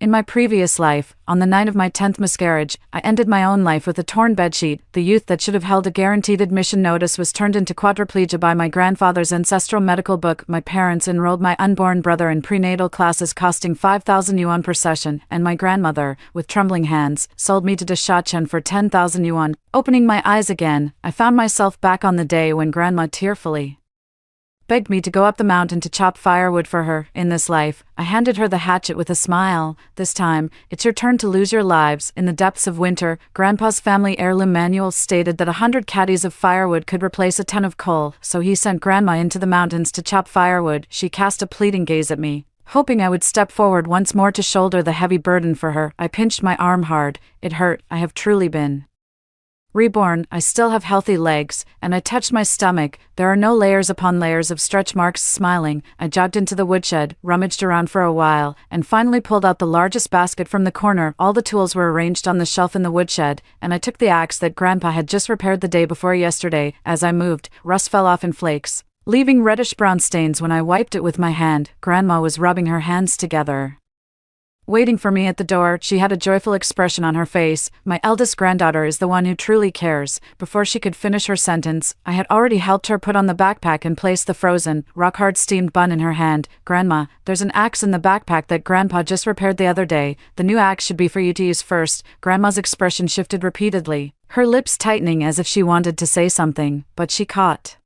In my previous life, on the night of my 10th miscarriage, I ended my own life with a torn bedsheet. The youth that should have held a guaranteed admission notice was turned into quadriplegia by my grandfather's ancestral medical book. My parents enrolled my unborn brother in prenatal classes costing 5,000 yuan per session, and my grandmother, with trembling hands, sold me to Deshachen for 10,000 yuan. Opening my eyes again, I found myself back on the day when Grandma tearfully begged me to go up the mountain to chop firewood for her. In this life, I handed her the hatchet with a smile. This time, it's your turn to lose your lives. In the depths of winter, Grandpa's family heirloom manual stated that 100 caddies of firewood could replace a ton of coal, so he sent Grandma into the mountains to chop firewood. She cast a pleading gaze at me, hoping I would step forward once more to shoulder the heavy burden for her. I pinched my arm hard. It hurt. I have truly been reborn. I still have healthy legs, and I touched my stomach. There are no layers upon layers of stretch marks. Smiling, I jogged into the woodshed, rummaged around for a while, and finally pulled out the largest basket from the corner. All the tools were arranged on the shelf in the woodshed, and I took the axe that Grandpa had just repaired the day before yesterday. As I moved, rust fell off in flakes, leaving reddish-brown stains. When I wiped it with my hand, Grandma was rubbing her hands together, waiting for me at the door. She had a joyful expression on her face. My eldest granddaughter is the one who truly cares. Before she could finish her sentence, I had already helped her put on the backpack and place the frozen, rock-hard steamed bun in her hand. Grandma, there's an axe in the backpack that Grandpa just repaired the other day. The new axe should be for you to use first. Grandma's expression shifted repeatedly, her lips tightening as if she wanted to say something, but she caught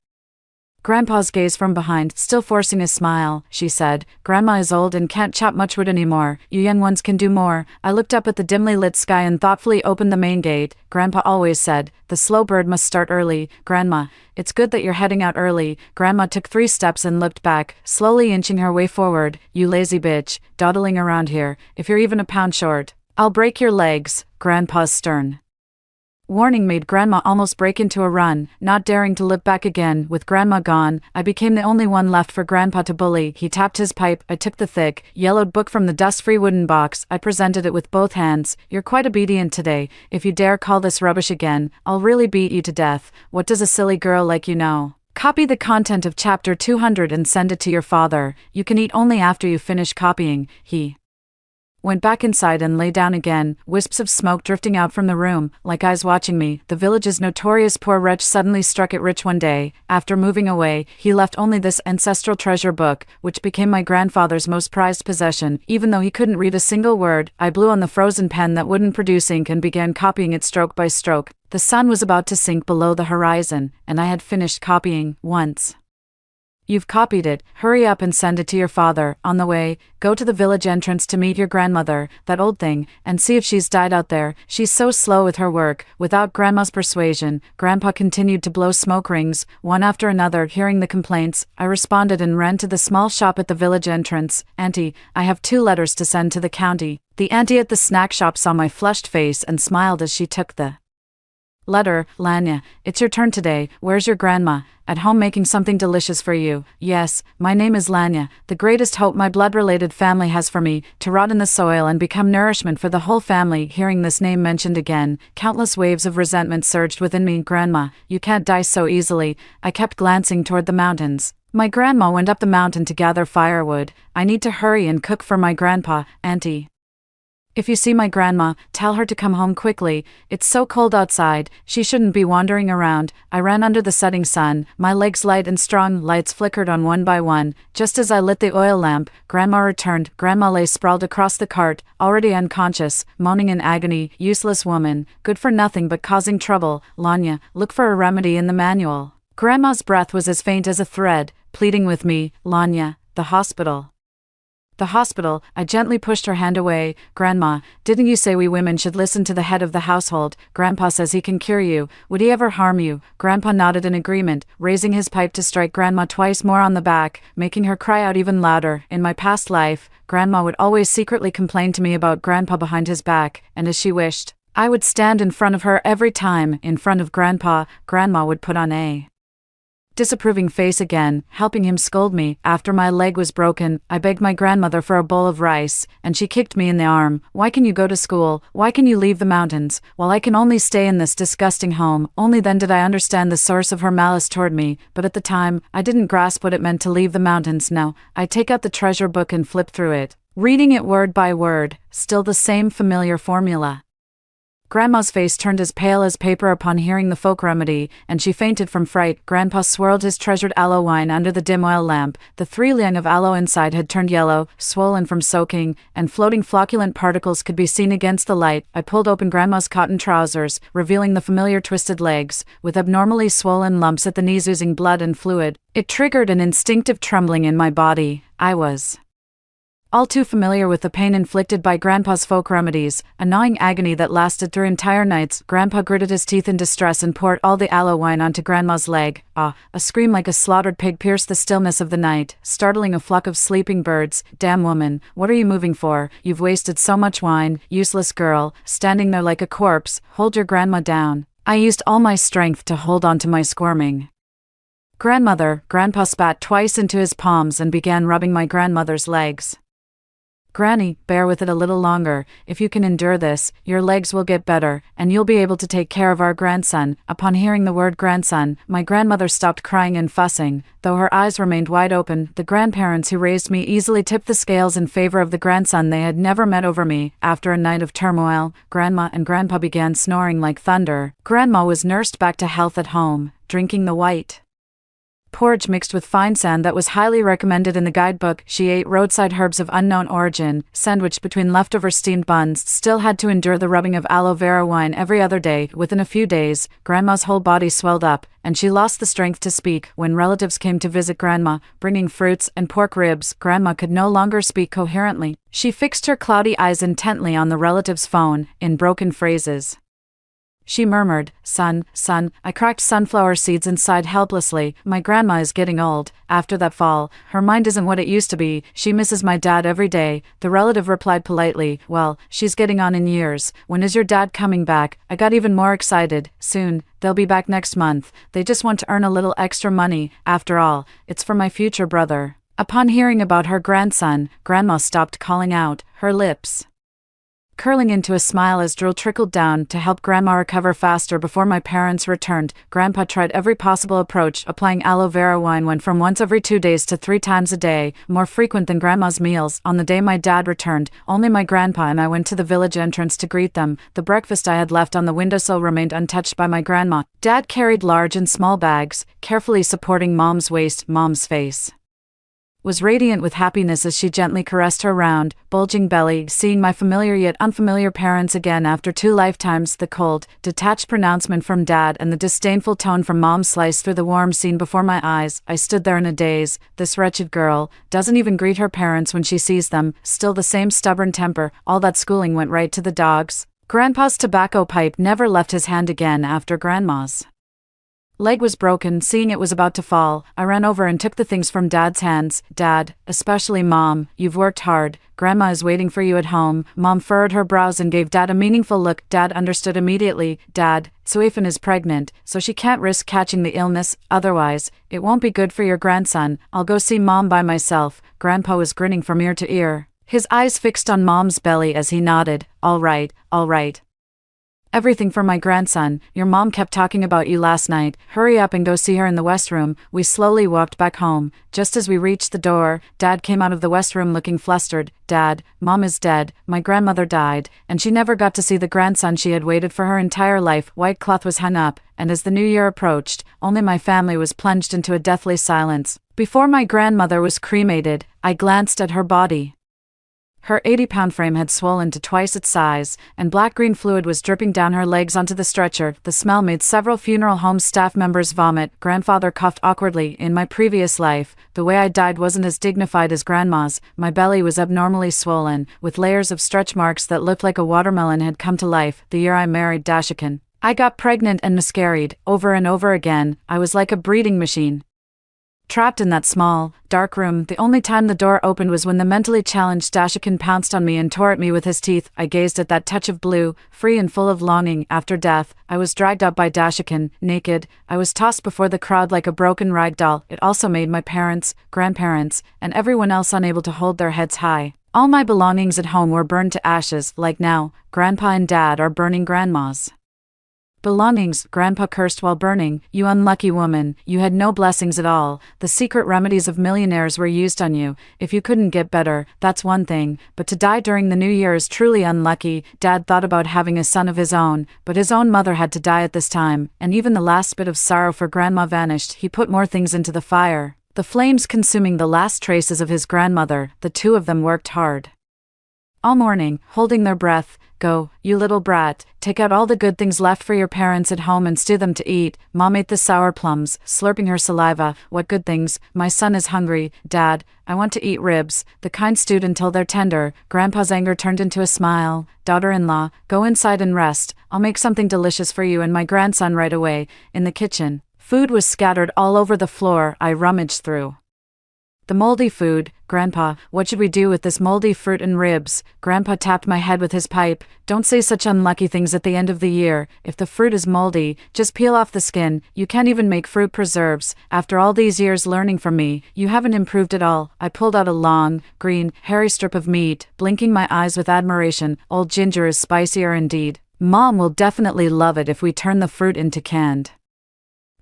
Grandpa's gaze from behind, still forcing a smile. She said, "Grandma is old and can't chop much wood anymore. You young ones can do more." I looked up at the dimly lit sky and thoughtfully opened the main gate. Grandpa always said, "The slow bird must start early." Grandma, it's good that you're heading out early. Grandma took 3 steps and looked back, slowly inching her way forward. "You lazy bitch, dawdling around here. If you're even a pound short, I'll break your legs." Grandpa's stern warning made Grandma almost break into a run, not daring to look back again. With Grandma gone, I became the only one left for Grandpa to bully. He tapped his pipe. I took the thick, yellowed book from the dust-free wooden box. I presented it with both hands. "You're quite obedient today. If you dare call this rubbish again, I'll really beat you to death. What does a silly girl like you know? Copy the content of chapter 200 and send it to your father. You can eat only after you finish copying." He went back inside and lay down again, wisps of smoke drifting out from the room, like eyes watching me. The village's notorious poor wretch suddenly struck it rich one day. After moving away, he left only this ancestral treasure book, which became my grandfather's most prized possession. Even though he couldn't read a single word, I blew on the frozen pen that wouldn't produce ink and began copying it stroke by stroke. The sun was about to sink below the horizon, and I had finished copying. "Once you've copied it, hurry up and send it to your father. On the way, go to the village entrance to meet your grandmother, that old thing, and see if she's died out there. She's so slow with her work." Without Grandma's persuasion, Grandpa continued to blow smoke rings, one after another. Hearing the complaints, I responded and ran to the small shop at the village entrance. "Auntie, I have 2 letters to send to the county." The auntie at the snack shop saw my flushed face and smiled as she took the letter. "Lanya, it's your turn today. Where's your grandma? At home making something delicious for you." "Yes, my name is Lanya. The greatest hope my blood-related family has for me, to rot in the soil and become nourishment for the whole family." Hearing this name mentioned again, countless waves of resentment surged within me. "Grandma, you can't die so easily." I kept glancing toward the mountains. My grandma went up the mountain to gather firewood. I need to hurry and cook for my grandpa. "Auntie, if you see my grandma, tell her to come home quickly. It's so cold outside, she shouldn't be wandering around." I ran under the setting sun, my legs light and strong. Lights flickered on one by one. Just as I lit the oil lamp, Grandma returned. Grandma lay sprawled across the cart, already unconscious, moaning in agony. "Useless woman, good for nothing but causing trouble. Lanya, look for a remedy in the manual." Grandma's breath was as faint as a thread, pleading with me. "Lanya, the hospital." "The hospital." I gently pushed her hand away. "Grandma, didn't you say we women should listen to the head of the household? Grandpa says he can cure you. Would he ever harm you?" Grandpa nodded in agreement, raising his pipe to strike Grandma twice more on the back, making her cry out even louder. In my past life, Grandma would always secretly complain to me about Grandpa behind his back, and as she wished, I would stand in front of her every time. In front of Grandpa, Grandma would put on a disapproving face again, helping him scold me. After my leg was broken, I begged my grandmother for a bowl of rice, and she kicked me in the arm. "Why can you go to school? Why can you leave the mountains, while I can only stay in this disgusting home?" Only then did I understand the source of her malice toward me, but at the time, I didn't grasp what it meant to leave the mountains. Now, I take out the treasure book and flip through it. reading it word by word, still the same familiar formula. Grandma's face turned as pale as paper upon hearing the folk remedy, and she fainted from fright. Grandpa swirled his treasured aloe wine under the dim oil lamp. The 3 liang of aloe inside had turned yellow, swollen from soaking, and floating flocculent particles could be seen against the light. I pulled open Grandma's cotton trousers, revealing the familiar twisted legs, with abnormally swollen lumps at the knees oozing blood and fluid. It triggered an instinctive trembling in my body. I was all too familiar with the pain inflicted by Grandpa's folk remedies, a gnawing agony that lasted through entire nights. Grandpa gritted his teeth in distress and poured all the aloe wine onto Grandma's leg. Ah, a scream like a slaughtered pig pierced the stillness of the night, startling a flock of sleeping birds. Damn woman, what are you moving for? You've wasted so much wine, useless girl, standing there like a corpse. Hold your grandma down. I used all my strength to hold on to my squirming grandmother. Grandpa spat twice into his palms and began rubbing my grandmother's legs. Granny, bear with it a little longer. If you can endure this, your legs will get better, and you'll be able to take care of our grandson. Upon hearing the word grandson, my grandmother stopped crying and fussing, though her eyes remained wide open. The grandparents who raised me easily tipped the scales in favor of the grandson they had never met over me. After a night of turmoil, Grandma and Grandpa began snoring like thunder. Grandma was nursed back to health at home, drinking the white porridge mixed with fine sand that was highly recommended in the guidebook. She ate roadside herbs of unknown origin, sandwiched between leftover steamed buns, still had to endure the rubbing of aloe vera wine every other day. Within a few days, Grandma's whole body swelled up, and she lost the strength to speak. When relatives came to visit Grandma, bringing fruits and pork ribs, Grandma could no longer speak coherently. She fixed her cloudy eyes intently on the relative's phone, in broken phrases. She murmured, "Son, son." I cracked sunflower seeds and sighed helplessly. My grandma is getting old. After that fall, her mind isn't what it used to be. She misses my dad every day. The relative replied politely, "Well, she's getting on in years. When is your dad coming back?" I got even more excited. "Soon. They'll be back next month. They just want to earn a little extra money. After all, it's for my future brother." Upon hearing about her grandson, Grandma stopped calling out, her lips curling into a smile as drool trickled down to help Grandma recover faster. Before my parents returned, Grandpa tried every possible approach. Applying aloe vera wine went from once every 2 days to 3 times a day, more frequent than Grandma's meals. On the day my dad returned, only my grandpa and I went to the village entrance to greet them. The breakfast I had left on the windowsill remained untouched by my grandma. Dad carried large and small bags, carefully supporting Mom's waist. Mom's face was radiant with happiness as she gently caressed her round, bulging belly. Seeing my familiar yet unfamiliar parents again after 2 lifetimes, the cold, detached pronouncement from Dad and the disdainful tone from Mom sliced through the warm scene before my eyes. I stood there in a daze. This wretched girl doesn't even greet her parents when she sees them, still the same stubborn temper. All that schooling went right to the dogs. Grandpa's tobacco pipe never left his hand again after Grandma's leg was broken. Seeing it was about to fall, I ran over and took the things from Dad's hands. "Dad, especially Mom, you've worked hard. Grandma is waiting for you at home." Mom furrowed her brows and gave Dad a meaningful look. Dad understood immediately. "Dad, Suifan is pregnant, so she can't risk catching the illness, otherwise, it won't be good for your grandson. I'll go see Mom by myself." Grandpa was grinning from ear to ear, his eyes fixed on Mom's belly as he nodded. All right. Everything for my grandson. Your mom kept talking about you last night. Hurry up and go see her in the West Room." We slowly walked back home. Just as we reached the door, Dad came out of the West Room looking flustered. "Dad, Mom is dead. My grandmother died, and she never got to see the grandson she had waited for her entire life." White cloth was hung up, and as the new year approached, only my family was plunged into a deathly silence. Before my grandmother was cremated, I glanced at her body. Her 80-pound frame had swollen to twice its size, and black-green fluid was dripping down her legs onto the stretcher. The smell made several funeral home staff members vomit. Grandfather coughed awkwardly. "In my previous life, the way I died wasn't as dignified as Grandma's. My belly was abnormally swollen, with layers of stretch marks that looked like a watermelon had come to life." The year I married Dashikan, I got pregnant and miscarried, over and over again. I was like a breeding machine, trapped in that small, dark room. The only time the door opened was when the mentally challenged Dashikan pounced on me and tore at me with his teeth. I gazed at that touch of blue, free and full of longing. After death, I was dragged up by Dashikan, naked. I was tossed before the crowd like a broken rag doll. It also made my parents, grandparents, and everyone else unable to hold their heads high. All my belongings at home were burned to ashes. Like now, Grandpa and Dad are burning Grandma's Belongings, Grandpa cursed while burning. You unlucky woman, you had no blessings at all. The secret remedies of millionaires were used on you. If you couldn't get better, that's one thing, but to die during the new year is truly unlucky. Dad thought about having a son of his own, but his own mother had to die at this time, and even the last bit of sorrow for Grandma vanished. He put more things into the fire, the flames consuming the last traces of his grandmother. The two of them worked hard all morning, holding their breath. Go, you little brat, take out all the good things left for your parents at home and stew them to eat. Mom ate the sour plums, slurping her saliva. What good things? My son is hungry. Dad, I want to eat ribs, the kind stewed until they're tender. Grandpa's anger turned into a smile. Daughter-in-law, go inside and rest. I'll make something delicious for you and my grandson right away. In the kitchen, food was scattered all over the floor. I rummaged through the moldy food. Grandpa, what should we do with this moldy fruit and ribs? Grandpa tapped my head with his pipe. Don't say such unlucky things at the end of the year. If the fruit is moldy, just peel off the skin. You can't even make fruit preserves. After all these years learning from me, you haven't improved at all. I pulled out a long, green, hairy strip of meat, blinking my eyes with admiration. Old ginger is spicier indeed. Mom will definitely love it if we turn the fruit into canned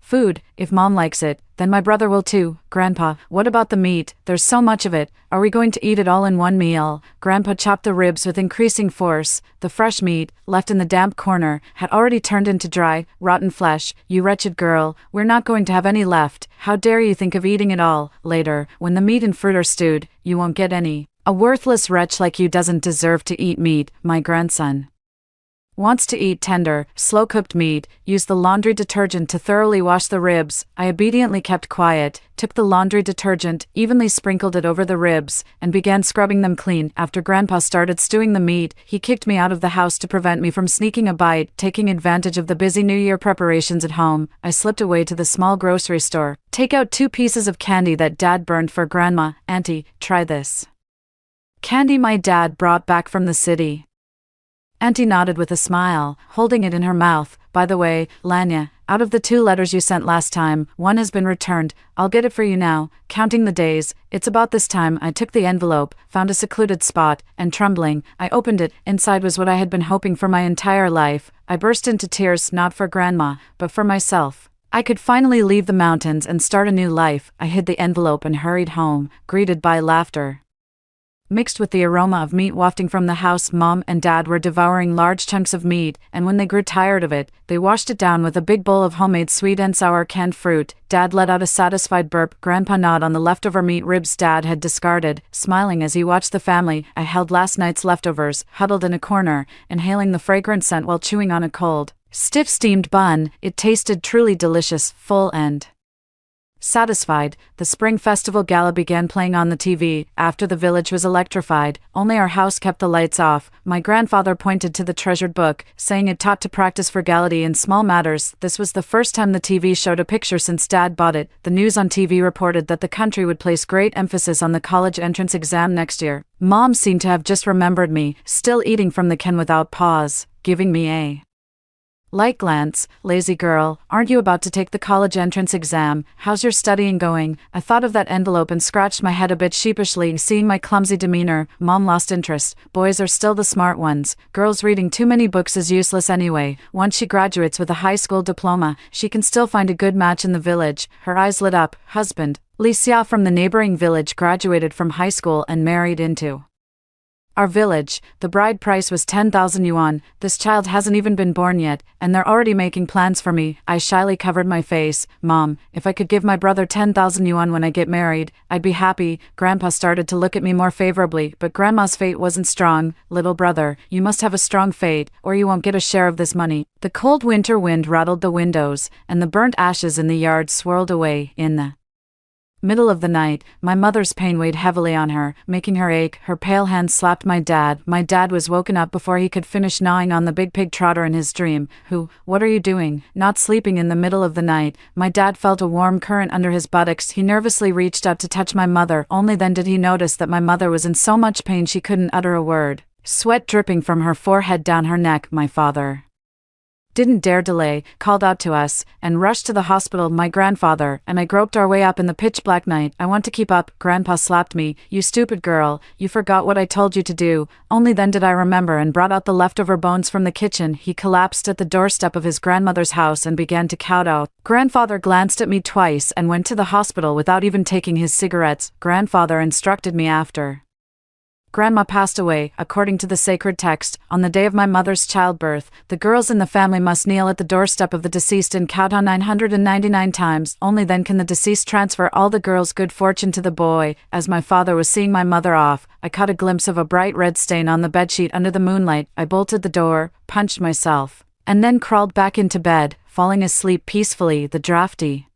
food. If Mom likes it, then my brother will too. Grandpa, what about the meat? There's so much of it. Are we going to eat it all in one meal? Grandpa chopped the ribs with increasing force. The fresh meat, left in the damp corner, had already turned into dry, rotten flesh. You wretched girl, we're not going to have any left. How dare you think of eating it all? Later, when the meat and fruit are stewed, you won't get any. A worthless wretch like you doesn't deserve to eat meat. My grandson wants to eat tender, slow-cooked meat. Use the laundry detergent to thoroughly wash the ribs. I obediently kept quiet, took the laundry detergent, evenly sprinkled it over the ribs, and began scrubbing them clean. After Grandpa started stewing the meat, he kicked me out of the house to prevent me from sneaking a bite. Taking advantage of the busy New Year preparations at home, I slipped away to the small grocery store. Take out 2 pieces of candy that Dad burned for Grandma. Auntie, try this candy my dad brought back from the city. Auntie nodded with a smile, holding it in her mouth. By the way, Lanya, out of the 2 letters you sent last time, 1 has been returned. I'll get it for you now. Counting the days, it's about this time. I took the envelope, found a secluded spot, and trembling, I opened it. Inside was what I had been hoping for my entire life. I burst into tears, not for Grandma, but for myself. I could finally leave the mountains and start a new life. I hid the envelope and hurried home, greeted by laughter mixed with the aroma of meat wafting from the house. Mom and Dad were devouring large chunks of meat, and when they grew tired of it, they washed it down with a big bowl of homemade sweet and sour canned fruit. Dad let out a satisfied burp. Grandpa gnawed on the leftover meat ribs Dad had discarded, smiling as he watched the family. I held last night's leftovers, huddled in a corner, inhaling the fragrant scent while chewing on a cold, stiff steamed bun. It tasted truly delicious, full and satisfied. The Spring Festival Gala began playing on the TV. After the village was electrified, only our house kept the lights off. My grandfather pointed to the treasured book, saying it taught to practice frugality in small matters. This was the first time the TV showed a picture since Dad bought it. The news on TV reported that the country would place great emphasis on the college entrance exam next year. Mom seemed to have just remembered me, still eating from the can without pause, giving me a light glance. Lazy girl, aren't you about to take the college entrance exam? How's your studying going? I thought of that envelope and scratched my head a bit sheepishly, seeing my clumsy demeanor. Mom lost interest. Boys are still the smart ones. Girls reading too many books is useless anyway. Once she graduates with a high school diploma, she can still find a good match in the village. Her eyes lit up. Husband, Li Xia from the neighboring village, graduated from high school and married into our village. The bride price was 10,000 yuan. This child hasn't even been born yet, and they're already making plans for me. I shyly covered my face. Mom, if I could give my brother 10,000 yuan when I get married, I'd be happy. Grandpa started to look at me more favorably, but Grandma's fate wasn't strong. Little brother, you must have a strong fate, or you won't get a share of this money. The cold winter wind rattled the windows, and the burnt ashes in the yard swirled away. In the middle of the night, my mother's pain weighed heavily on her, making her ache. Her pale hand slapped my dad. My dad was woken up before he could finish gnawing on the big pig trotter in his dream. What are you doing? Not sleeping in the middle of the night. My dad felt a warm current under his buttocks. He nervously reached up to touch my mother. Only then did he notice that my mother was in so much pain she couldn't utter a word. Sweat dripping from her forehead down her neck. My father didn't dare delay, called out to us, and rushed to the hospital. My grandfather and I groped our way up in the pitch-black night. I want to keep up. Grandpa slapped me. You stupid girl, you forgot what I told you to do. Only then did I remember and brought out the leftover bones from the kitchen. He collapsed at the doorstep of his grandmother's house and began to kowtow. Grandfather glanced at me twice and went to the hospital without even taking his cigarettes. Grandfather instructed me after. Grandma passed away, according to the sacred text, on the day of my mother's childbirth. The girls in the family must kneel at the doorstep of the deceased and kowtow 999 times. Only then can the deceased transfer all the girls' good fortune to the boy. As my father was seeing my mother off, I caught a glimpse of a bright red stain on the bedsheet under the moonlight. I bolted the door, punched myself, and then crawled back into bed, falling asleep peacefully. The drafty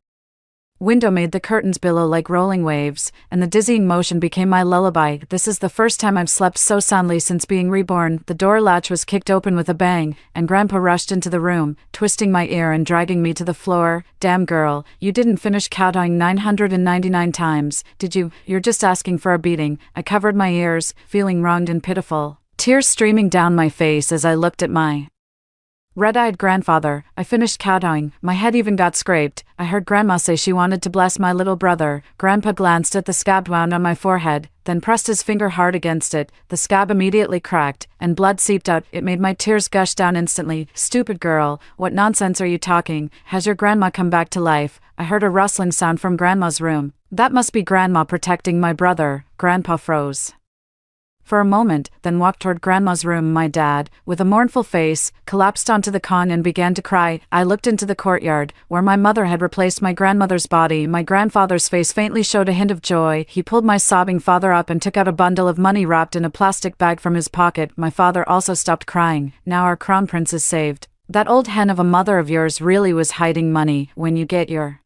window made the curtains billow like rolling waves, and the dizzying motion became my lullaby. This is the first time I've slept so soundly since being reborn. The door latch was kicked open with a bang, and Grandpa rushed into the room, twisting my ear and dragging me to the floor. Damn girl, you didn't finish kowtowing 999 times, did you? You're just asking for a beating. I covered my ears, feeling wronged and pitiful, tears streaming down my face as I looked at my red-eyed grandfather. I finished kowtowing. My head even got scraped. I heard Grandma say she wanted to bless my little brother. Grandpa glanced at the scab wound on my forehead, then pressed his finger hard against it. The scab immediately cracked, and blood seeped out. It made my tears gush down instantly. Stupid girl, what nonsense are you talking? Has your grandma come back to life? I heard a rustling sound from Grandma's room. That must be Grandma protecting my brother. Grandpa froze for a moment, then walked toward Grandma's room. My dad, with a mournful face, collapsed onto the con and began to cry. I looked into the courtyard, where my mother had replaced my grandmother's body. My grandfather's face faintly showed a hint of joy. He pulled my sobbing father up and took out a bundle of money wrapped in a plastic bag from his pocket. My father also stopped crying. Now our crown prince is saved. That old hen of a mother of yours really was hiding money. When you get your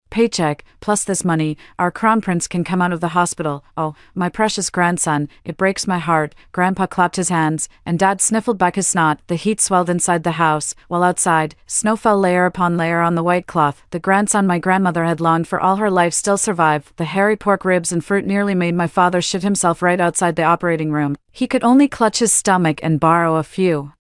paycheck, plus this money, our crown prince can come out of the hospital. Oh, my precious grandson, it breaks my heart. Grandpa clapped his hands, and Dad sniffled back his snot. The heat swelled inside the house, while outside, snow fell layer upon layer on the white cloth. The grandson my grandmother had longed for all her life still survived. The hairy pork ribs and fruit nearly made my father shit himself right outside the operating room. He could only clutch his stomach and borrow a few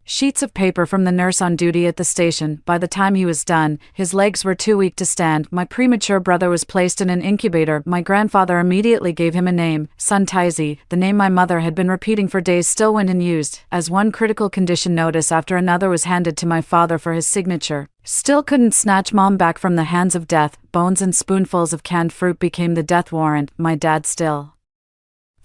sheets of paper from the nurse on duty at the station. By the time he was done, his legs were too weak to stand. My premature brother was placed in an incubator. My grandfather immediately gave him a name, Sun Taizi. The name my mother had been repeating for days still went unused, as one critical condition notice after another was handed to my father for his signature. Still couldn't snatch Mom back from the hands of death. Bones and spoonfuls of canned fruit became the death warrant. My dad still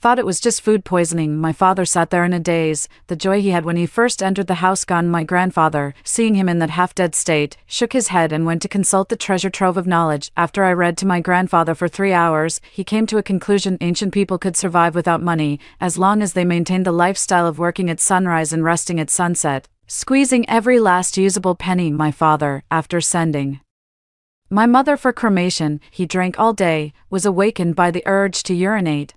thought it was just food poisoning. My father sat there in a daze. The joy he had when he first entered the house gone. My grandfather, seeing him in that half-dead state, shook his head and went to consult the treasure trove of knowledge. After I read to my grandfather for 3 hours, he came to a conclusion: ancient people could survive without money, as long as they maintained the lifestyle of working at sunrise and resting at sunset, squeezing every last usable penny. My father, after sending my mother for cremation, he drank all day, was awakened by the urge to urinate,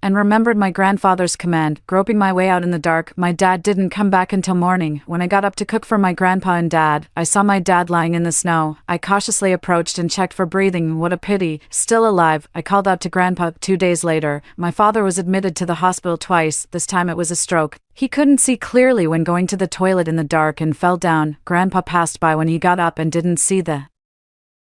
and remembered my grandfather's command. Groping my way out in the dark, my dad didn't come back until morning. When I got up to cook for my grandpa and dad, I saw my dad lying in the snow. I cautiously approached and checked for breathing. What a pity, still alive. I called out to Grandpa. 2 days later, my father was admitted to the hospital twice. This time it was a stroke. He couldn't see clearly when going to the toilet in the dark and fell down. Grandpa passed by when he got up and didn't see the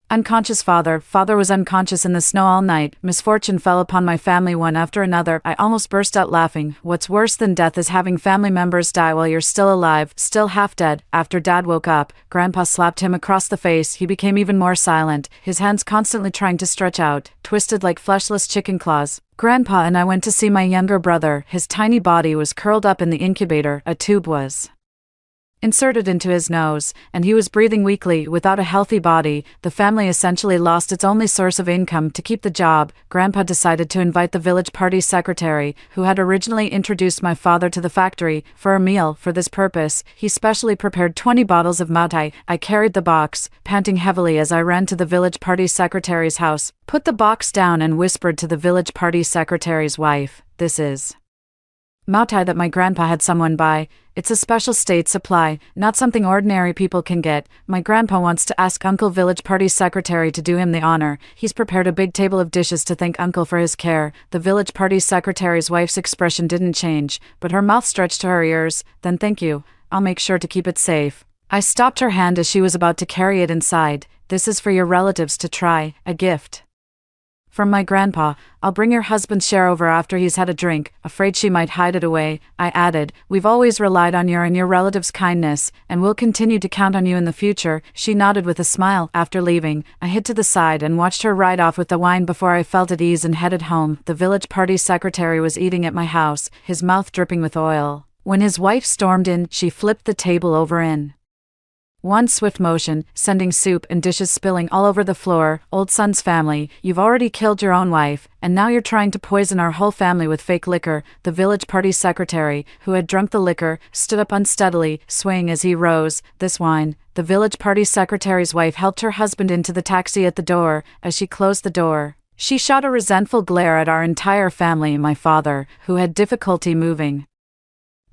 unconscious father. Father was unconscious in the snow all night. Misfortune fell upon my family one after another. I almost burst out laughing. What's worse than death is having family members die while you're still alive, still half dead. After Dad woke up, Grandpa slapped him across the face. He became even more silent, his hands constantly trying to stretch out, twisted like fleshless chicken claws. Grandpa and I went to see my younger brother. His tiny body was curled up in the incubator. A tube was inserted into his nose, and he was breathing weakly. Without a healthy body, the family essentially lost its only source of income. To keep the job, Grandpa decided to invite the village party secretary, who had originally introduced my father to the factory, for a meal. For this purpose, he specially prepared 20 bottles of Maotai. I carried the box, panting heavily as I ran to the village party secretary's house, put the box down and whispered to the village party secretary's wife, "This is Maotai that my grandpa had someone buy. It's a special state supply, not something ordinary people can get. My grandpa wants to ask Uncle Village Party Secretary to do him the honor. He's prepared a big table of dishes to thank Uncle for his care." The Village Party Secretary's wife's expression didn't change, but her mouth stretched to her ears. "Then thank you. I'll make sure to keep it safe. I stopped her hand as she was about to carry it inside. This is for your relatives to try, a gift. From my grandpa. I'll bring your husband's share over after he's had a drink. Afraid she might hide it away, I added. We've always relied on your and your relatives' kindness, and we'll continue to count on you in the future. She nodded with a smile. After leaving, I hid to the side and watched her ride off with the wine before I felt at ease and headed home. The village party secretary was eating at my house, his mouth dripping with oil. When his wife stormed in, she flipped the table over in one swift motion, sending soup and dishes spilling all over the floor. Old son's family, you've already killed your own wife, and now you're trying to poison our whole family with fake liquor. The village party secretary, who had drunk the liquor, stood up unsteadily, swaying as he rose. This wine. The village party secretary's wife helped her husband into the taxi at the door. As she closed the door, she shot a resentful glare at our entire family. My father, who had difficulty moving,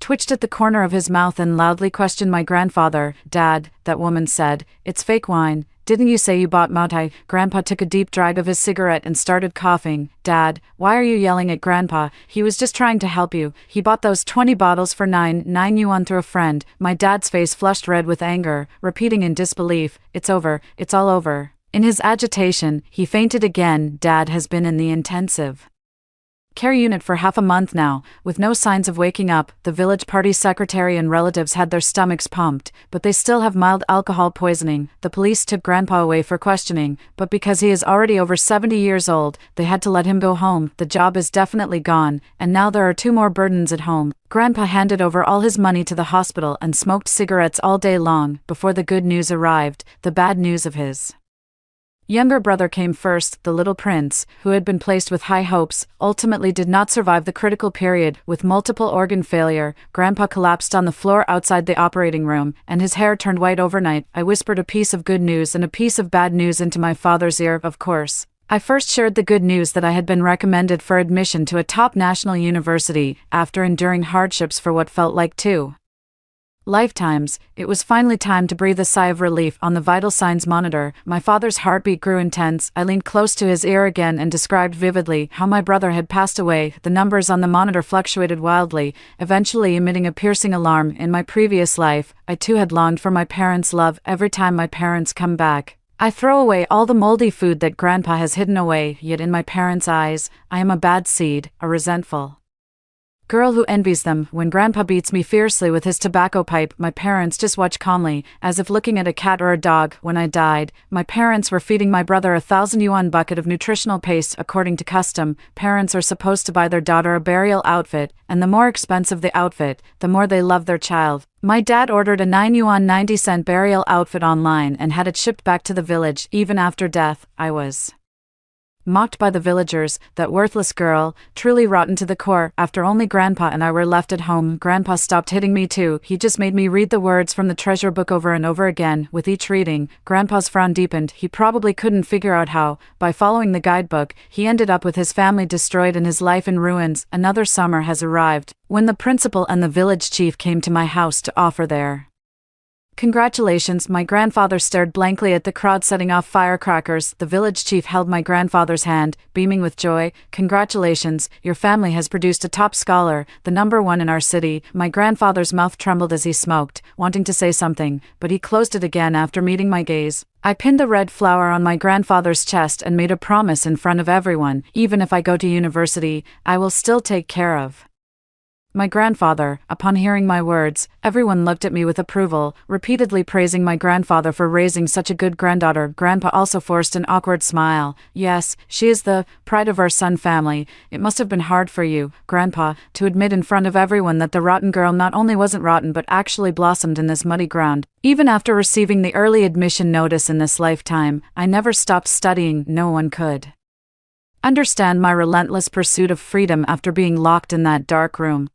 twitched at the corner of his mouth and loudly questioned my grandfather. Dad, that woman said, it's fake wine. Didn't you say you bought Moutai? Grandpa took a deep drag of his cigarette and started coughing. Dad, why are you yelling at Grandpa? He was just trying to help you. He bought those 20 bottles for 9 yuan through a friend. My dad's face flushed red with anger, repeating in disbelief, it's over, it's all over. In his agitation, he fainted again. Dad has been in the intensive care unit for half a month now, with no signs of waking up. The village party secretary and relatives had their stomachs pumped, but they still have mild alcohol poisoning. The police took Grandpa away for questioning, but because he is already over 70 years old, they had to let him go home. The job is definitely gone, and now there are 2 more burdens at home. Grandpa handed over all his money to the hospital and smoked cigarettes all day long. Before the good news arrived, the bad news of his younger brother came first. The little prince, who had been placed with high hopes, ultimately did not survive the critical period. With multiple organ failure, Grandpa collapsed on the floor outside the operating room, and his hair turned white overnight. I whispered a piece of good news and a piece of bad news into my father's ear. Of course, I first shared the good news that I had been recommended for admission to a top national university, after enduring hardships for what felt like 2 lifetimes. It was finally time to breathe a sigh of relief. On the vital signs monitor, my father's heartbeat grew intense. I leaned close to his ear again and described vividly how my brother had passed away. The numbers on the monitor fluctuated wildly, eventually emitting a piercing alarm. In my previous life, I too had longed for my parents' love. Every time my parents come back, I throw away all the moldy food that Grandpa has hidden away. Yet in my parents' eyes, I am a bad seed, a resentful girl who envies them. When Grandpa beats me fiercely with his tobacco pipe, my parents just watch calmly, as if looking at a cat or a dog. When I died, my parents were feeding my brother a 1,000 yuan bucket of nutritional paste. According to custom, parents are supposed to buy their daughter a burial outfit, and the more expensive the outfit, the more they love their child. My dad ordered a 9 yuan 90-cent burial outfit online and had it shipped back to the village. Even after death, I was mocked by the villagers, that worthless girl, truly rotten to the core. After only Grandpa and I were left at home, Grandpa stopped hitting me too. He just made me read the words from the treasure book over and over again. With each reading, Grandpa's frown deepened. He probably couldn't figure out how, by following the guidebook, he ended up with his family destroyed and his life in ruins. Another summer has arrived, when the principal and the village chief came to my house to offer their congratulations. My grandfather stared blankly at the crowd setting off firecrackers. The village chief held my grandfather's hand, beaming with joy. Congratulations, your family has produced a top scholar, the #1 in our city. My grandfather's mouth trembled as he smoked, wanting to say something, but he closed it again after meeting my gaze. I pinned the red flower on my grandfather's chest and made a promise in front of everyone. Even if I go to university, I will still take care of my grandfather. Upon hearing my words, everyone looked at me with approval, repeatedly praising my grandfather for raising such a good granddaughter. Grandpa also forced an awkward smile. Yes, she is the pride of our son family. It must have been hard for you, Grandpa, to admit in front of everyone that the rotten girl not only wasn't rotten but actually blossomed in this muddy ground. Even after receiving the early admission notice in this lifetime, I never stopped studying. No one could understand my relentless pursuit of freedom after being locked in that dark room.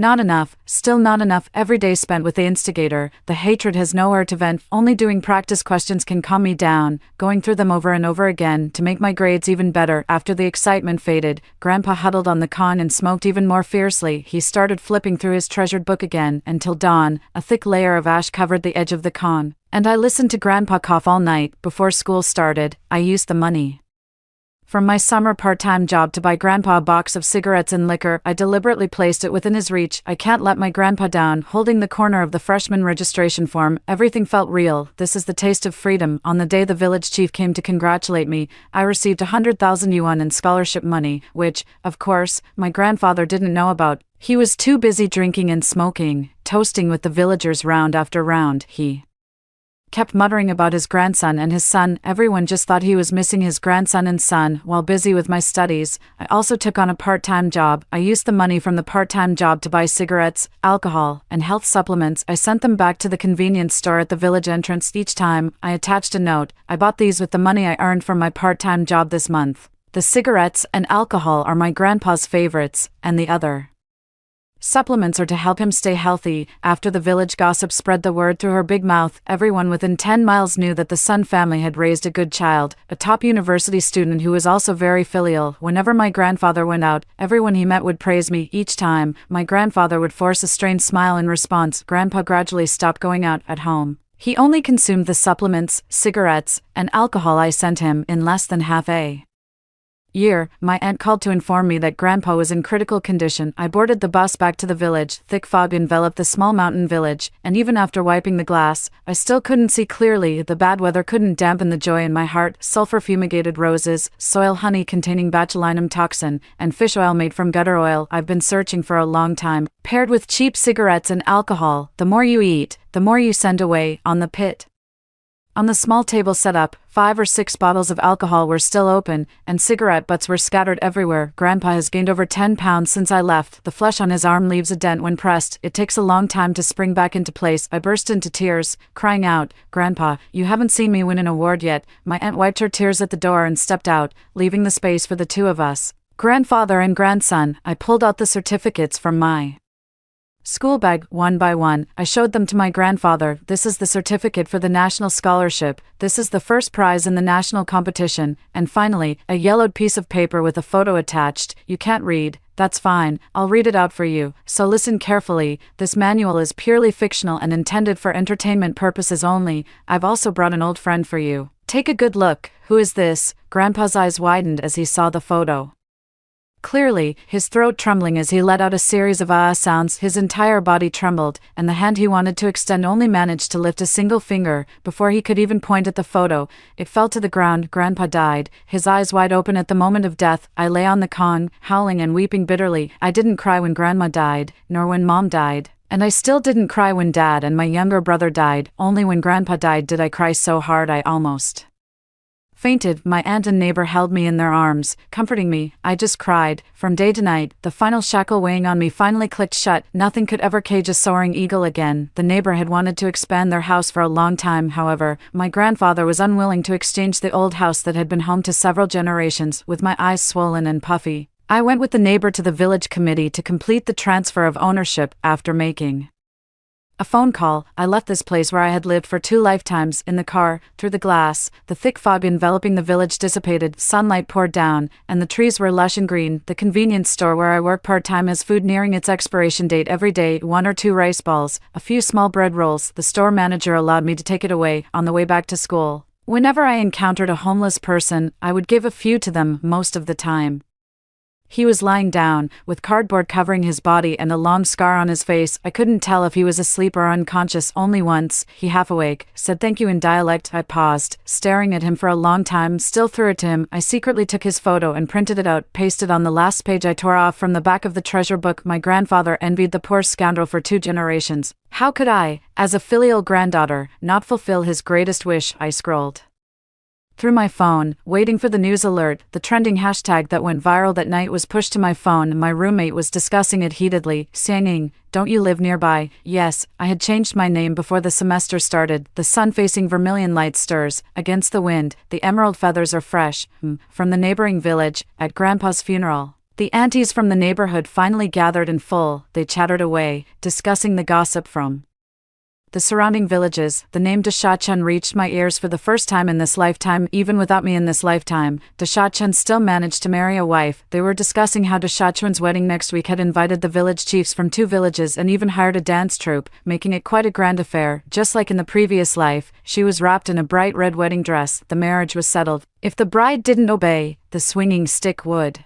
Not enough, still not enough. Every day spent with the instigator, the hatred has nowhere to vent. Only doing practice questions can calm me down, going through them over and over again to make my grades even better. After the excitement faded, Grandpa huddled on the con and smoked even more fiercely. He started flipping through his treasured book again. Until dawn, a thick layer of ash covered the edge of the con, and I listened to Grandpa cough all night. Before school started, I used the money From my summer part-time job to buy Grandpa a box of cigarettes and liquor, I deliberately placed it within his reach. I can't let my grandpa down. Holding the corner of the freshman registration form, everything felt real. This is the taste of freedom. On the day the village chief came to congratulate me, I received 100,000 yuan in scholarship money, which, of course, my grandfather didn't know about. He was too busy drinking and smoking, toasting with the villagers round after round. He kept muttering about his grandson and his son. Everyone just thought he was missing his grandson and son. While busy with my studies, I also took on a part-time job. I used the money from the part-time job to buy cigarettes, alcohol, and health supplements. I sent them back to the convenience store at the village entrance. Each time, I attached a note. I bought these with the money I earned from my part-time job this month. The cigarettes and alcohol are my grandpa's favorites, and the other supplements are to help him stay healthy. After the village gossip spread the word through her big mouth, everyone within 10 miles knew that the Sun family had raised a good child, a top university student who was also very filial. Whenever my grandfather went out, everyone he met would praise me. Each time, my grandfather would force a strained smile in response. Grandpa gradually stopped going out at home. He only consumed the supplements, cigarettes, and alcohol I sent him. In less than half a year, my aunt called to inform me that Grandpa was in critical condition. I boarded the bus back to the village. Thick fog enveloped the small mountain village, and even after wiping the glass, I still couldn't see clearly. The bad weather couldn't dampen the joy in my heart. Sulfur-fumigated roses, soil honey containing botulinum toxin, and fish oil made from gutter oil I've been searching for a long time, paired with cheap cigarettes and alcohol. The more you eat, the more you send away. On the pit. On the small table set up, 5 or 6 bottles of alcohol were still open, and cigarette butts were scattered everywhere. Grandpa has gained over 10 pounds since I left. The flesh on his arm leaves a dent when pressed. It takes a long time to spring back into place. I burst into tears, crying out, "Grandpa, you haven't seen me win an award yet." My aunt wiped her tears at the door and stepped out, leaving the space for the two of us, grandfather and grandson. I pulled out the certificates from my school bag. One by one, I showed them to my grandfather. "This is the certificate for the national scholarship. This is the first prize in the national competition." And finally, a yellowed piece of paper with a photo attached. "You can't read. That's fine. I'll read it out for you. So listen carefully. This manual is purely fictional and intended for entertainment purposes only. I've also brought an old friend for you. Take a good look." "Who is this?" Grandpa's eyes widened as he saw the photo. Clearly, his throat trembling as he let out a series of ah sounds. His entire body trembled, and the hand he wanted to extend only managed to lift a single finger. Before he could even point at the photo, it fell to the ground. Grandpa died, his eyes wide open at the moment of death. I lay on the con, howling and weeping bitterly. I didn't cry when Grandma died, nor when Mom died. And I still didn't cry when Dad and my younger brother died. Only when Grandpa died did I cry so hard I almost fainted. My aunt and neighbor held me in their arms, comforting me. I just cried. From day to night, the final shackle weighing on me finally clicked shut. Nothing could ever cage a soaring eagle again. The neighbor had wanted to expand their house for a long time. However, my grandfather was unwilling to exchange the old house that had been home to several generations. With my eyes swollen and puffy, I went with the neighbor to the village committee to complete the transfer of ownership. After making a phone call, I left this place where I had lived for 2 lifetimes. In the car, through the glass, the thick fog enveloping the village dissipated, sunlight poured down, and the trees were lush and green. The convenience store where I work part-time has food nearing its expiration date every day, 1 or 2 rice balls, a few small bread rolls. The store manager allowed me to take it away. On the way back to school, whenever I encountered a homeless person, I would give a few to them. Most of the time, he was lying down, with cardboard covering his body and a long scar on his face. I couldn't tell if he was asleep or unconscious. Only once, he half awake, said thank you in dialect. I paused, staring at him for a long time, still threw it to him. I secretly took his photo and printed it out, pasted on the last page I tore off from the back of the treasure book. My grandfather envied the poor scoundrel for 2 generations. How could I, as a filial granddaughter, not fulfill his greatest wish? I scrolled through my phone, waiting for the news alert. The trending hashtag that went viral that night was pushed to my phone. My roommate was discussing it heatedly, saying, "Don't you live nearby?" Yes, I had changed my name before the semester started. The sun-facing vermilion light stirs against the wind. The emerald feathers are fresh from the neighboring village. At Grandpa's funeral, the aunties from the neighborhood finally gathered in full. They chattered away, discussing the gossip from The surrounding villages, the name Dashachan reached my ears for the first time in this lifetime. Even without me in this lifetime, Dashachan still managed to marry a wife. They were discussing how Dashachan's wedding next week had invited the village chiefs from 2 villages and even hired a dance troupe, making it quite a grand affair. Just like in the previous life, she was wrapped in a bright red wedding dress. The marriage was settled. If the bride didn't obey, the swinging stick would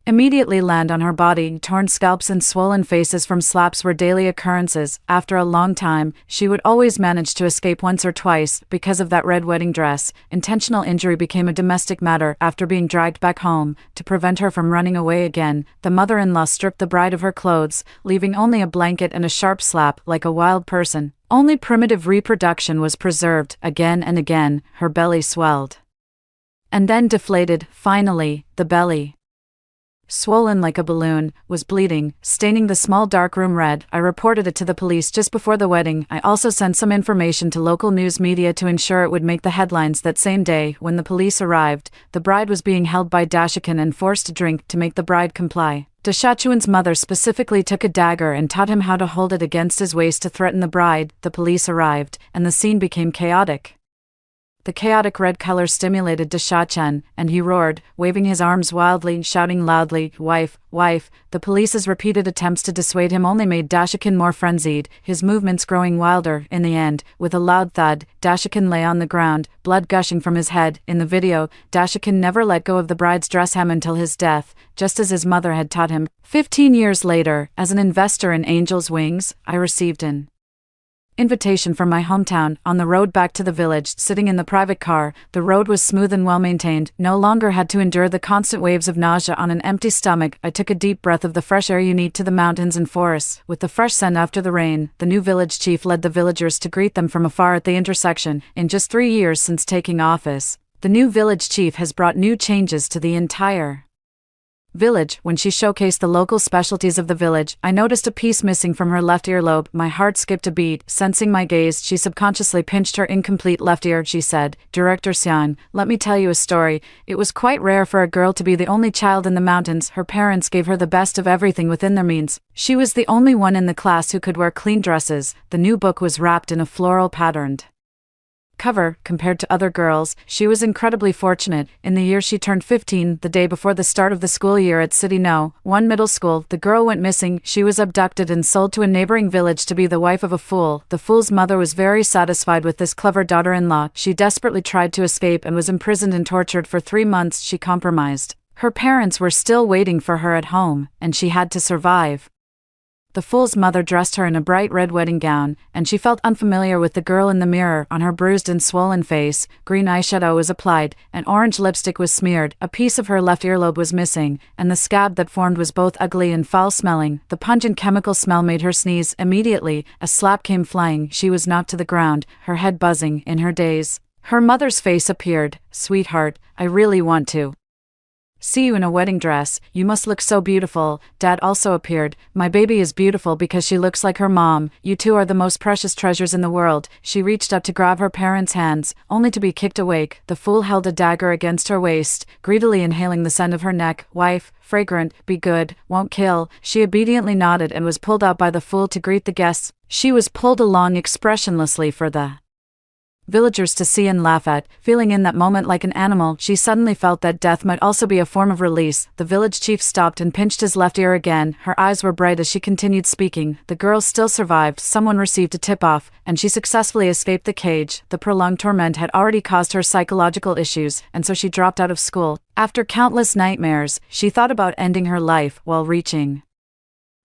immediately land on her body. Torn scalps and swollen faces from slaps were daily occurrences. After a long time, she would always manage to escape once or twice. Because of that red wedding dress, intentional injury became a domestic matter. After being dragged back home, to prevent her from running away again, the mother-in-law stripped the bride of her clothes, leaving only a blanket and a sharp slap. Like a wild person, only primitive reproduction was preserved. Again and again, her belly swelled and then deflated. Finally, the belly, swollen like a balloon, was bleeding, staining the small dark room red. I reported it to the police just before the wedding. I also sent some information to local news media to ensure it would make the headlines that same day. When the police arrived, the bride was being held by Dashakan and forced to drink to make the bride comply. Dashachuan's mother specifically took a dagger and taught him how to hold it against his waist to threaten the bride. The police arrived, and the scene became chaotic. The chaotic red color stimulated Dashachan, and he roared, waving his arms wildly, shouting loudly, "Wife, wife!" The police's repeated attempts to dissuade him only made Dashakan more frenzied, his movements growing wilder. In the end, with a loud thud, Dashakan lay on the ground, blood gushing from his head. In the video, Dashakan never let go of the bride's dress hem until his death, just as his mother had taught him. 15 years later, as an investor in Angel's Wings, I received an invitation from my hometown. On the road back to the village, sitting in the private car, the road was smooth and well-maintained. No longer had to endure the constant waves of nausea on an empty stomach. I took a deep breath of the fresh air unique to the mountains and forests. With the fresh scent after the rain, the new village chief led the villagers to greet them from afar at the intersection. In just 3 years since taking office, the new village chief has brought new changes to the entire village. When she showcased the local specialties of the village, I noticed a piece missing from her left earlobe. My heart skipped a beat. Sensing my gaze, she subconsciously pinched her incomplete left ear. She said, "Director Xian, let me tell you a story. It was quite rare for a girl to be the only child in the mountains. Her parents gave her the best of everything within their means. She was the only one in the class who could wear clean dresses." The new book was wrapped in a floral patterned cover. Compared to other girls, she was incredibly fortunate. In the year she turned 15, the day before the start of the school year at City No. 1 middle school, the girl went missing. She was abducted and sold to a neighboring village to be the wife of a fool. The fool's mother was very satisfied with this clever daughter-in-law. She desperately tried to escape and was imprisoned and tortured for 3 months. She compromised. Her parents were still waiting for her at home, and she had to survive. The fool's mother dressed her in a bright red wedding gown, and she felt unfamiliar with the girl in the mirror. On her bruised and swollen face, green eyeshadow was applied, and orange lipstick was smeared. A piece of her left earlobe was missing, and the scab that formed was both ugly and foul-smelling. The pungent chemical smell made her sneeze. Immediately, a slap came flying. She was knocked to the ground, her head buzzing. In her daze, her mother's face appeared. "Sweetheart, I really want to see you in a wedding dress. You must look so beautiful." Dad also appeared. "My baby is beautiful because she looks like her mom. You two are the most precious treasures in the world." She reached up to grab her parents' hands, only to be kicked awake. The fool held a dagger against her waist, greedily inhaling the scent of her neck. "Wife, fragrant, be good, won't kill." She obediently nodded and was pulled out by the fool to greet the guests. She was pulled along expressionlessly for the villagers to see and laugh at. Feeling in that moment like an animal, she suddenly felt that death might also be a form of release. The village chief stopped and pinched his left ear again. Her eyes were bright as she continued speaking. The girl still survived. Someone received a tip-off, and she successfully escaped the cage. The prolonged torment had already caused her psychological issues, and so she dropped out of school. After countless nightmares, she thought about ending her life. While reaching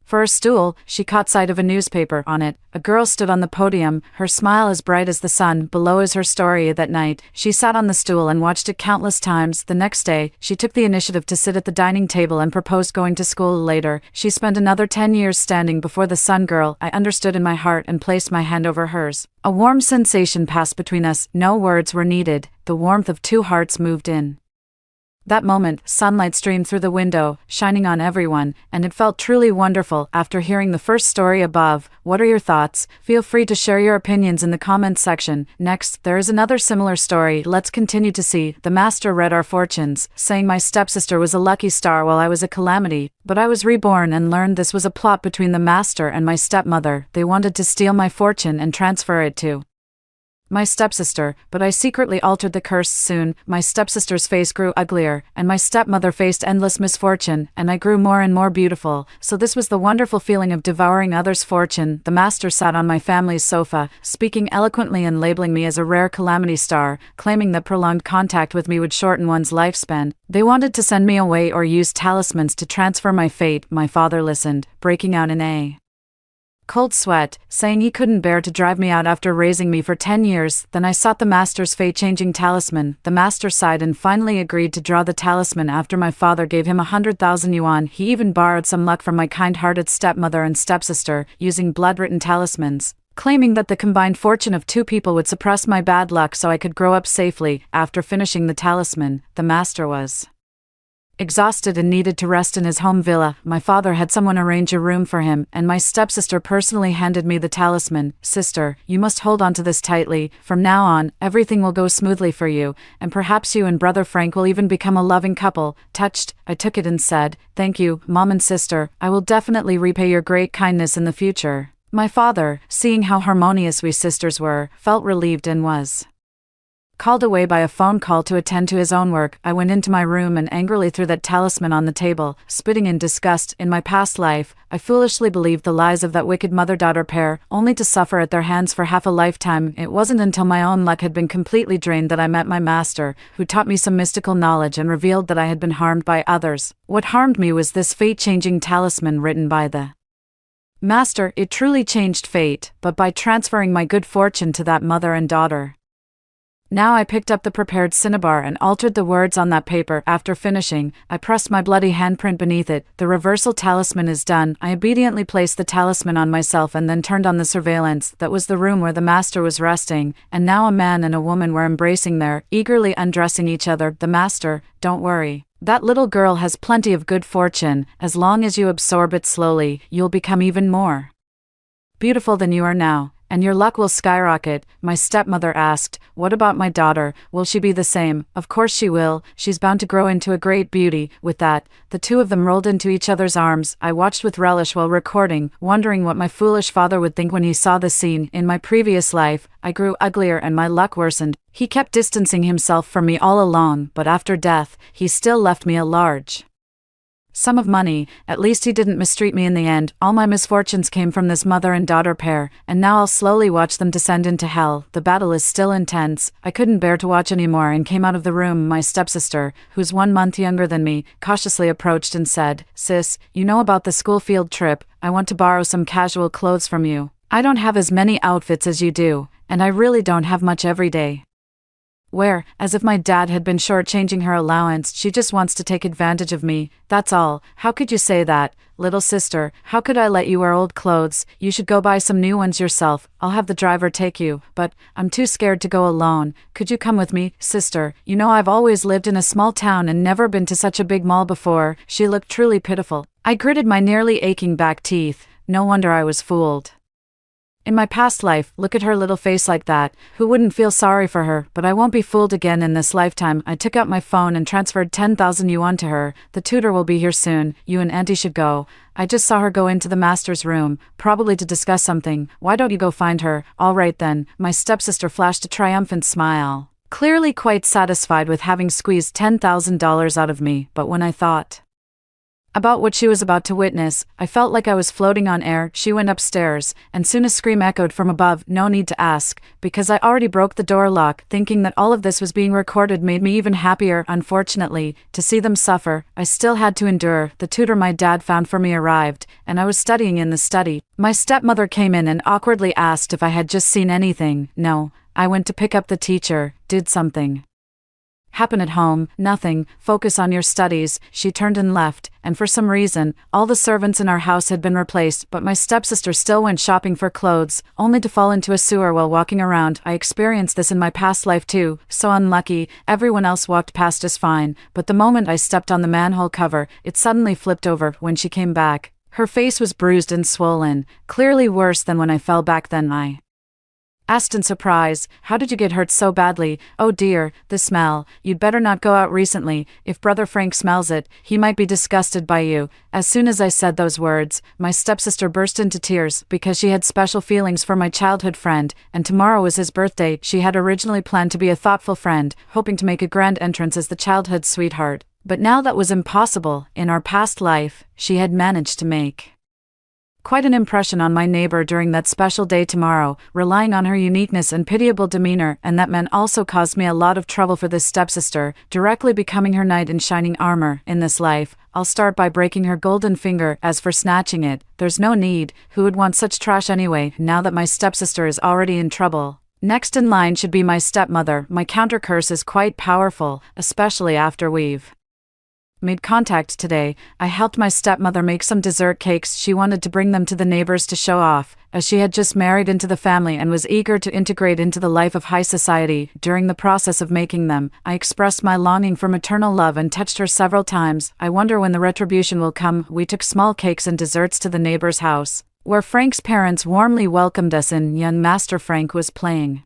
for a stool, she caught sight of a newspaper. On it, a girl stood on the podium, her smile as bright as the sun. Below is her story. That night, she sat on the stool and watched it countless times. The next day, she took the initiative to sit at the dining table and proposed going to school later. She spent another 10 years standing before the sun girl. I understood in my heart and placed my hand over hers. A warm sensation passed between us. No words were needed. The warmth of two hearts moved in That moment, sunlight streamed through the window, shining on everyone, and it felt truly wonderful. After hearing the first story above, what are your thoughts? Feel free to share your opinions in the comments section. Next, there is another similar story. Let's continue to see. The master read our fortunes, saying my stepsister was a lucky star while I was a calamity, but I was reborn, and learned this was a plot between the master and my stepmother. They wanted to steal my fortune and transfer it to my stepsister, but I secretly altered the curse. Soon, my stepsister's face grew uglier, and my stepmother faced endless misfortune, and I grew more and more beautiful. So this was the wonderful feeling of devouring others' fortune. The master sat on my family's sofa, speaking eloquently and labeling me as a rare calamity star, claiming that prolonged contact with me would shorten one's lifespan. They wanted to send me away or use talismans to transfer my fate. My father listened, breaking out in a cold sweat, saying he couldn't bear to drive me out after raising me for 10 years. Then I sought the master's fate-changing talisman. The master sighed and finally agreed to draw the talisman after my father gave him 100,000 yuan. He even borrowed some luck from my kind-hearted stepmother and stepsister, using blood-written talismans, claiming that the combined fortune of two people would suppress my bad luck so I could grow up safely. After finishing the talisman, the master was exhausted and needed to rest in his home villa. My father had someone arrange a room for him, and my stepsister personally handed me the talisman. Sister, you must hold on to this tightly. From now on, everything will go smoothly for you, and perhaps you and brother Frank will even become a loving couple. Touched, I took it and said, "Thank you, Mom and sister. I will definitely repay your great kindness in the future." My father, seeing how harmonious we sisters were, felt relieved and was called away by a phone call to attend to his own work. I went into my room and angrily threw that talisman on the table, spitting in disgust. In my past life, I foolishly believed the lies of that wicked mother-daughter pair, only to suffer at their hands for half a lifetime. It wasn't until my own luck had been completely drained that I met my master, who taught me some mystical knowledge and revealed that I had been harmed by others. What harmed me was this fate-changing talisman written by the master. It truly changed fate, but by transferring my good fortune to that mother and daughter. Now I picked up the prepared cinnabar and altered the words on that paper. After finishing, I pressed my bloody handprint beneath it. The reversal talisman is done. I obediently placed the talisman on myself and then turned on the surveillance. That was the room where the master was resting, and now a man and a woman were embracing there, eagerly undressing each other. The master, "Don't worry. That little girl has plenty of good fortune. As long as you absorb it slowly, you'll become even more beautiful than you are now, and your luck will skyrocket." My stepmother asked, "What about my daughter? Will she be the same?" "Of course she will. She's bound to grow into a great beauty." With that, the two of them rolled into each other's arms. I watched with relish while recording, wondering what my foolish father would think when he saw the scene. In my previous life, I grew uglier and my luck worsened. He kept distancing himself from me all along, but after death, he still left me a large sum of money. At least he didn't mistreat me in the end. All my misfortunes came from this mother and daughter pair, and now I'll slowly watch them descend into hell. The battle is still intense. I couldn't bear to watch anymore and came out of the room. My stepsister, who's 1 month younger than me, cautiously approached and said, "Sis, you know about the school field trip? I want to borrow some casual clothes from you. I don't have as many outfits as you do, and I really don't have much every day wear." As if my dad had been shortchanging her allowance. "She just wants to take advantage of me, that's all." "How could you say that, little sister? How could I let you wear old clothes? You should go buy some new ones yourself. I'll have the driver take you, but I'm too scared to go alone. Could you come with me, sister? You know I've always lived in a small town and never been to such a big mall before." She looked truly pitiful. I gritted my nearly aching back teeth. No wonder I was fooled. In my past life, look at her little face like that. Who wouldn't feel sorry for her? But I won't be fooled again in this lifetime. I took out my phone and transferred 10,000 yuan to her. "The tutor will be here soon. You and Auntie should go. I just saw her go into the master's room, probably to discuss something. Why don't you go find her?" "All right then." My stepsister flashed a triumphant smile, clearly quite satisfied with having squeezed $10,000 out of me. But when I thought about what she was about to witness, I felt like I was floating on air. She went upstairs, and soon a scream echoed from above. No need to ask, because I already broke the door lock. Thinking that all of this was being recorded made me even happier. Unfortunately, to see them suffer, I still had to endure. The tutor my dad found for me arrived, and I was studying in the study. My stepmother came in and awkwardly asked if I had just seen anything. No, I went to pick up the teacher. Did something Happen at home, nothing, focus on your studies. She turned and left, and for some reason, all the servants in our house had been replaced, but my stepsister still went shopping for clothes, only to fall into a sewer while walking around. I experienced this in my past life too, so unlucky. Everyone else walked past us fine, but the moment I stepped on the manhole cover, it suddenly flipped over when she came back. Her face was bruised and swollen, clearly worse than when I fell back then. I asked in surprise, "How did you get hurt so badly?" "Oh dear, the smell. You'd better not go out recently. If Brother Frank smells it, he might be disgusted by you." As soon as I said those words, my stepsister burst into tears because she had special feelings for my childhood friend, and tomorrow was his birthday. She had originally planned to be a thoughtful friend, hoping to make a grand entrance as the childhood sweetheart. But now that was impossible. In our past life, she had managed to make quite an impression on my neighbor during that special day tomorrow, relying on her uniqueness and pitiable demeanor, and that man also caused me a lot of trouble for this stepsister, directly becoming her knight in shining armor. In this life, I'll start by breaking her golden finger. As for snatching it, there's no need. Who would want such trash anyway, now that my stepsister is already in trouble? Next in line should be my stepmother. My counter curse is quite powerful, especially after we've made contact today. I helped my stepmother make some dessert cakes. She wanted to bring them to the neighbors to show off, as she had just married into the family and was eager to integrate into the life of high society. During the process of making them, I expressed my longing for maternal love and touched her several times. I wonder when the retribution will come. We took small cakes and desserts to the neighbor's house, where Frank's parents warmly welcomed us in. Young Master Frank was playing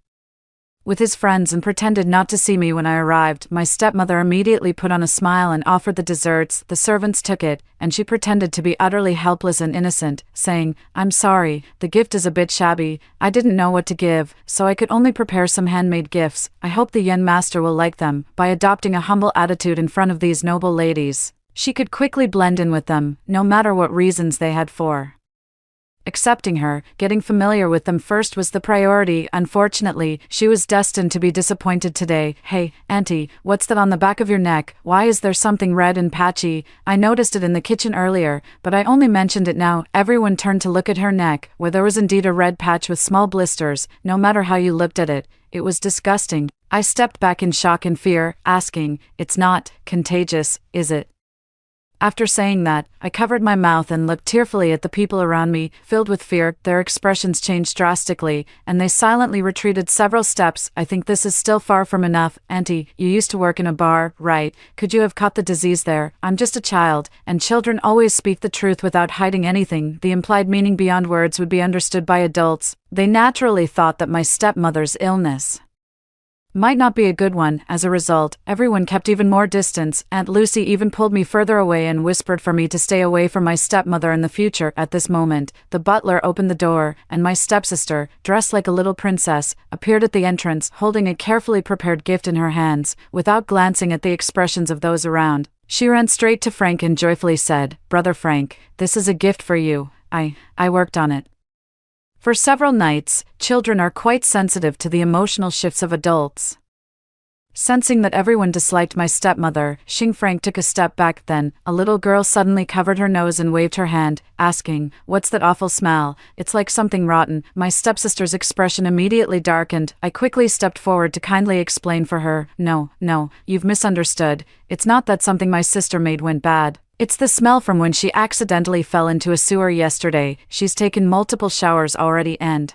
with his friends and pretended not to see me when I arrived. My stepmother immediately put on a smile and offered the desserts. The servants took it, and she pretended to be utterly helpless and innocent, saying, "I'm sorry, the gift is a bit shabby. I didn't know what to give, so I could only prepare some handmade gifts. I hope the young master will like them." By adopting a humble attitude in front of these noble ladies, she could quickly blend in with them, no matter what reasons they had for accepting her. Getting familiar with them first was the priority. Unfortunately, she was destined to be disappointed today. "Hey, Auntie, what's that on the back of your neck? Why is there something red and patchy? I noticed it in the kitchen earlier, but I only mentioned it now." Everyone turned to look at her neck, where there was indeed a red patch with small blisters. No matter how you looked at it, it was disgusting. I stepped back in shock and fear, asking, "It's not contagious, is it?" After saying that, I covered my mouth and looked tearfully at the people around me. Filled with fear, their expressions changed drastically, and they silently retreated several steps. "I think this is still far from enough. Auntie, you used to work in a bar, right? Could you have caught the disease there? I'm just a child, and children always speak the truth without hiding anything." The implied meaning beyond words would be understood by adults. They naturally thought that my stepmother's illness might not be a good one. As a result, everyone kept even more distance. Aunt Lucy even pulled me further away and whispered for me to stay away from my stepmother in the future. At this moment, the butler opened the door, and my stepsister, dressed like a little princess, appeared at the entrance, holding a carefully prepared gift in her hands. Without glancing at the expressions of those around, she ran straight to Frank and joyfully said, "Brother Frank, this is a gift for you. I worked on it." For several nights, children are quite sensitive to the emotional shifts of adults. Sensing that everyone disliked my stepmother, Frank took a step back. Then, a little girl suddenly covered her nose and waved her hand, asking, "What's that awful smell? It's like something rotten." My stepsister's expression immediately darkened. I quickly stepped forward to kindly explain for her. No, you've misunderstood. It's not that something my sister made went bad. It's the smell from when she accidentally fell into a sewer yesterday. She's taken multiple showers already and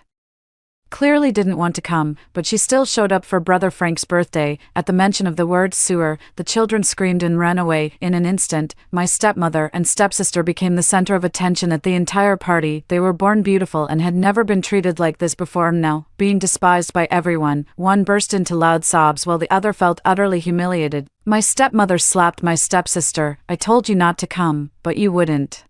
clearly didn't want to come, but she still showed up for Brother Frank's birthday. At the mention of the word sewer, the children screamed and ran away. In an instant, my stepmother and stepsister became the center of attention at the entire party. They were born beautiful and had never been treated like this before. Now, being despised by everyone, one burst into loud sobs while the other felt utterly humiliated. My stepmother slapped my stepsister. "I told you not to come, but you wouldn't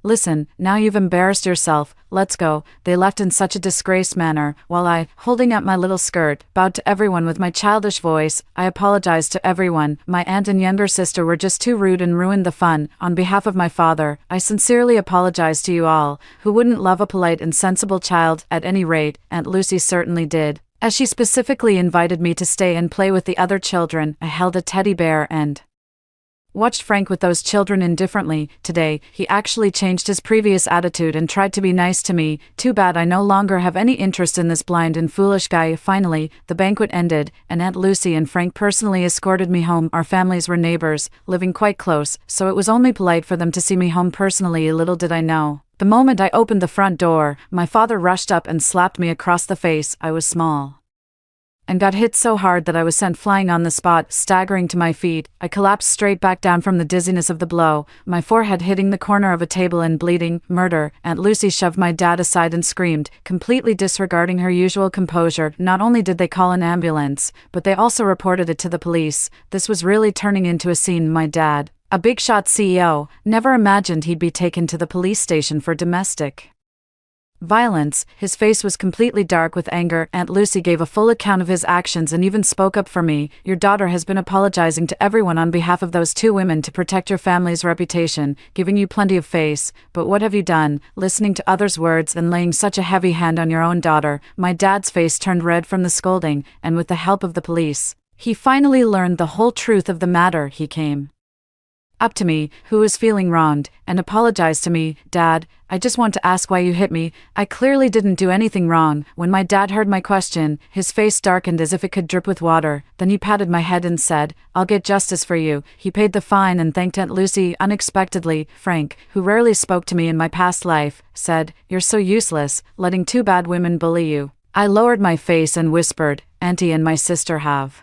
listen. Now you've embarrassed yourself. Let's go." They left in such a disgraced manner, while I, holding up my little skirt, bowed to everyone with my childish voice. I apologized to everyone. My aunt and younger sister were just too rude and ruined the fun. On behalf of my father, I sincerely apologize to you all. Who wouldn't love a polite and sensible child? At any rate, Aunt Lucy certainly did, as she specifically invited me to stay and play with the other children. I held a teddy bear and Watched Frank with those children indifferently. Today, he actually changed his previous attitude and tried to be nice to me. Too bad I no longer have any interest in this blind and foolish guy. Finally, the banquet ended, and Aunt Lucy and Frank personally escorted me home. Our families were neighbors, living quite close, so it was only polite for them to see me home personally. Little did I know. The moment I opened the front door, my father rushed up and slapped me across the face. I was small and got hit so hard that I was sent flying on the spot. Staggering to my feet, I collapsed straight back down from the dizziness of the blow, my forehead hitting the corner of a table and bleeding. Murder. Aunt Lucy shoved my dad aside and screamed, completely disregarding her usual composure. Not only did they call an ambulance, but they also reported it to the police. This was really turning into a scene. My dad, a big shot CEO, never imagined he'd be taken to the police station for domestic violence. His face was completely dark with anger. Aunt Lucy gave a full account of his actions and even spoke up for me. Your daughter has been apologizing to everyone on behalf of those two women to protect your family's reputation, giving you plenty of face. But what have you done, listening to others' words and laying such a heavy hand on your own daughter? My dad's face turned red from the scolding, and with the help of the police, he finally learned the whole truth of the matter. He came up to me, who was feeling wronged, and apologized to me. Dad, I just want to ask why you hit me. I clearly didn't do anything wrong. When my dad heard my question, his face darkened as if it could drip with water. Then he patted my head and said, I'll get justice for you. He paid the fine and thanked Aunt Lucy unexpectedly. Frank, who rarely spoke to me in my past life, said, You're so useless, letting two bad women bully you. I lowered my face and whispered, Auntie and my sister have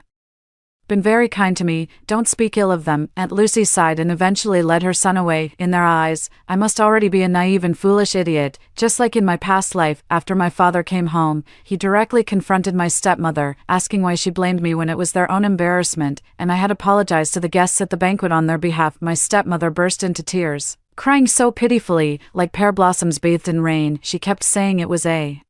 been very kind to me, don't speak ill of them. Aunt Lucy sighed and eventually led her son away. In their eyes, I must already be a naive and foolish idiot, just like in my past life. After my father came home, he directly confronted my stepmother, asking why she blamed me when it was their own embarrassment, and I had apologized to the guests at the banquet on their behalf. My stepmother burst into tears, crying so pitifully, like pear blossoms bathed in rain. She kept saying it was a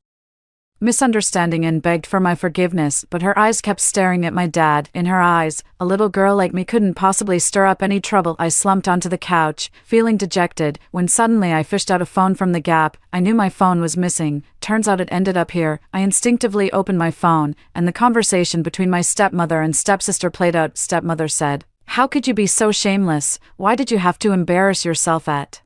misunderstanding and begged for my forgiveness, but her eyes kept staring at my dad. In her eyes, a little girl like me couldn't possibly stir up any trouble. I slumped onto the couch, feeling dejected, when suddenly I fished out a phone from the gap. I knew my phone was missing. Turns out it ended up here. I instinctively opened my phone, and the conversation between my stepmother and stepsister played out. Stepmother said, How could you be so shameless? Why did you have to embarrass yourself at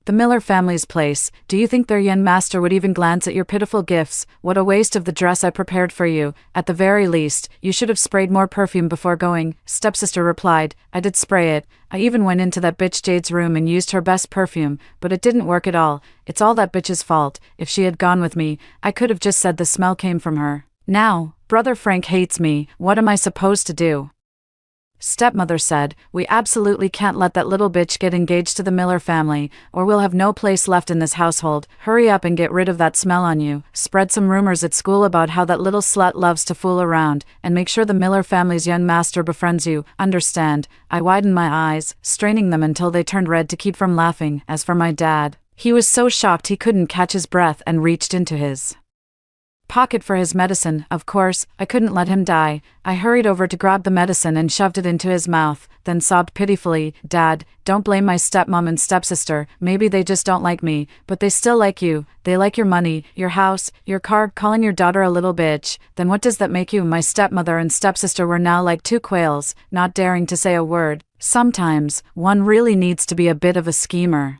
the Miller family's place? Do you think their young master would even glance at your pitiful gifts? What a waste of the dress I prepared for you. At the very least, you should have sprayed more perfume before going. Stepsister replied, I did spray it. I even went into that bitch Jade's room and used her best perfume, but it didn't work at all. It's all that bitch's fault. If she had gone with me, I could have just said the smell came from her. Now, brother Frank hates me. What am I supposed to do? Stepmother said, We absolutely can't let that little bitch get engaged to the Miller family, or we'll have no place left in this household. Hurry up and get rid of that smell on you. Spread some rumors at school about how that little slut loves to fool around, and make sure the Miller family's young master befriends you. Understand? I widened my eyes, straining them until they turned red to keep from laughing. As for my dad, he was so shocked he couldn't catch his breath and reached into his pocket for his medicine. Of course, I couldn't let him die. I hurried over to grab the medicine and shoved it into his mouth, then sobbed pitifully, Dad, don't blame my stepmom and stepsister. Maybe they just don't like me, but they still like you. They like your money, your house, your car, calling your daughter a little bitch. Then what does that make you? My stepmother and stepsister were now like two quails, not daring to say a word. Sometimes, one really needs to be a bit of a schemer.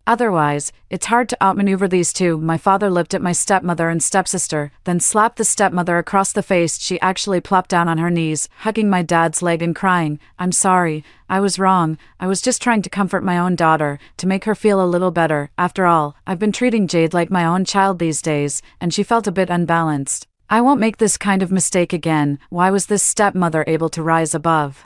Otherwise, it's hard to outmaneuver these two. My father looked at my stepmother and stepsister, then slapped the stepmother across the face. She actually plopped down on her knees, hugging my dad's leg and crying, I'm sorry, I was wrong. I was just trying to comfort my own daughter, to make her feel a little better. After all, I've been treating Jade like my own child these days, and she felt a bit unbalanced. I won't make this kind of mistake again. Why was this stepmother able to rise above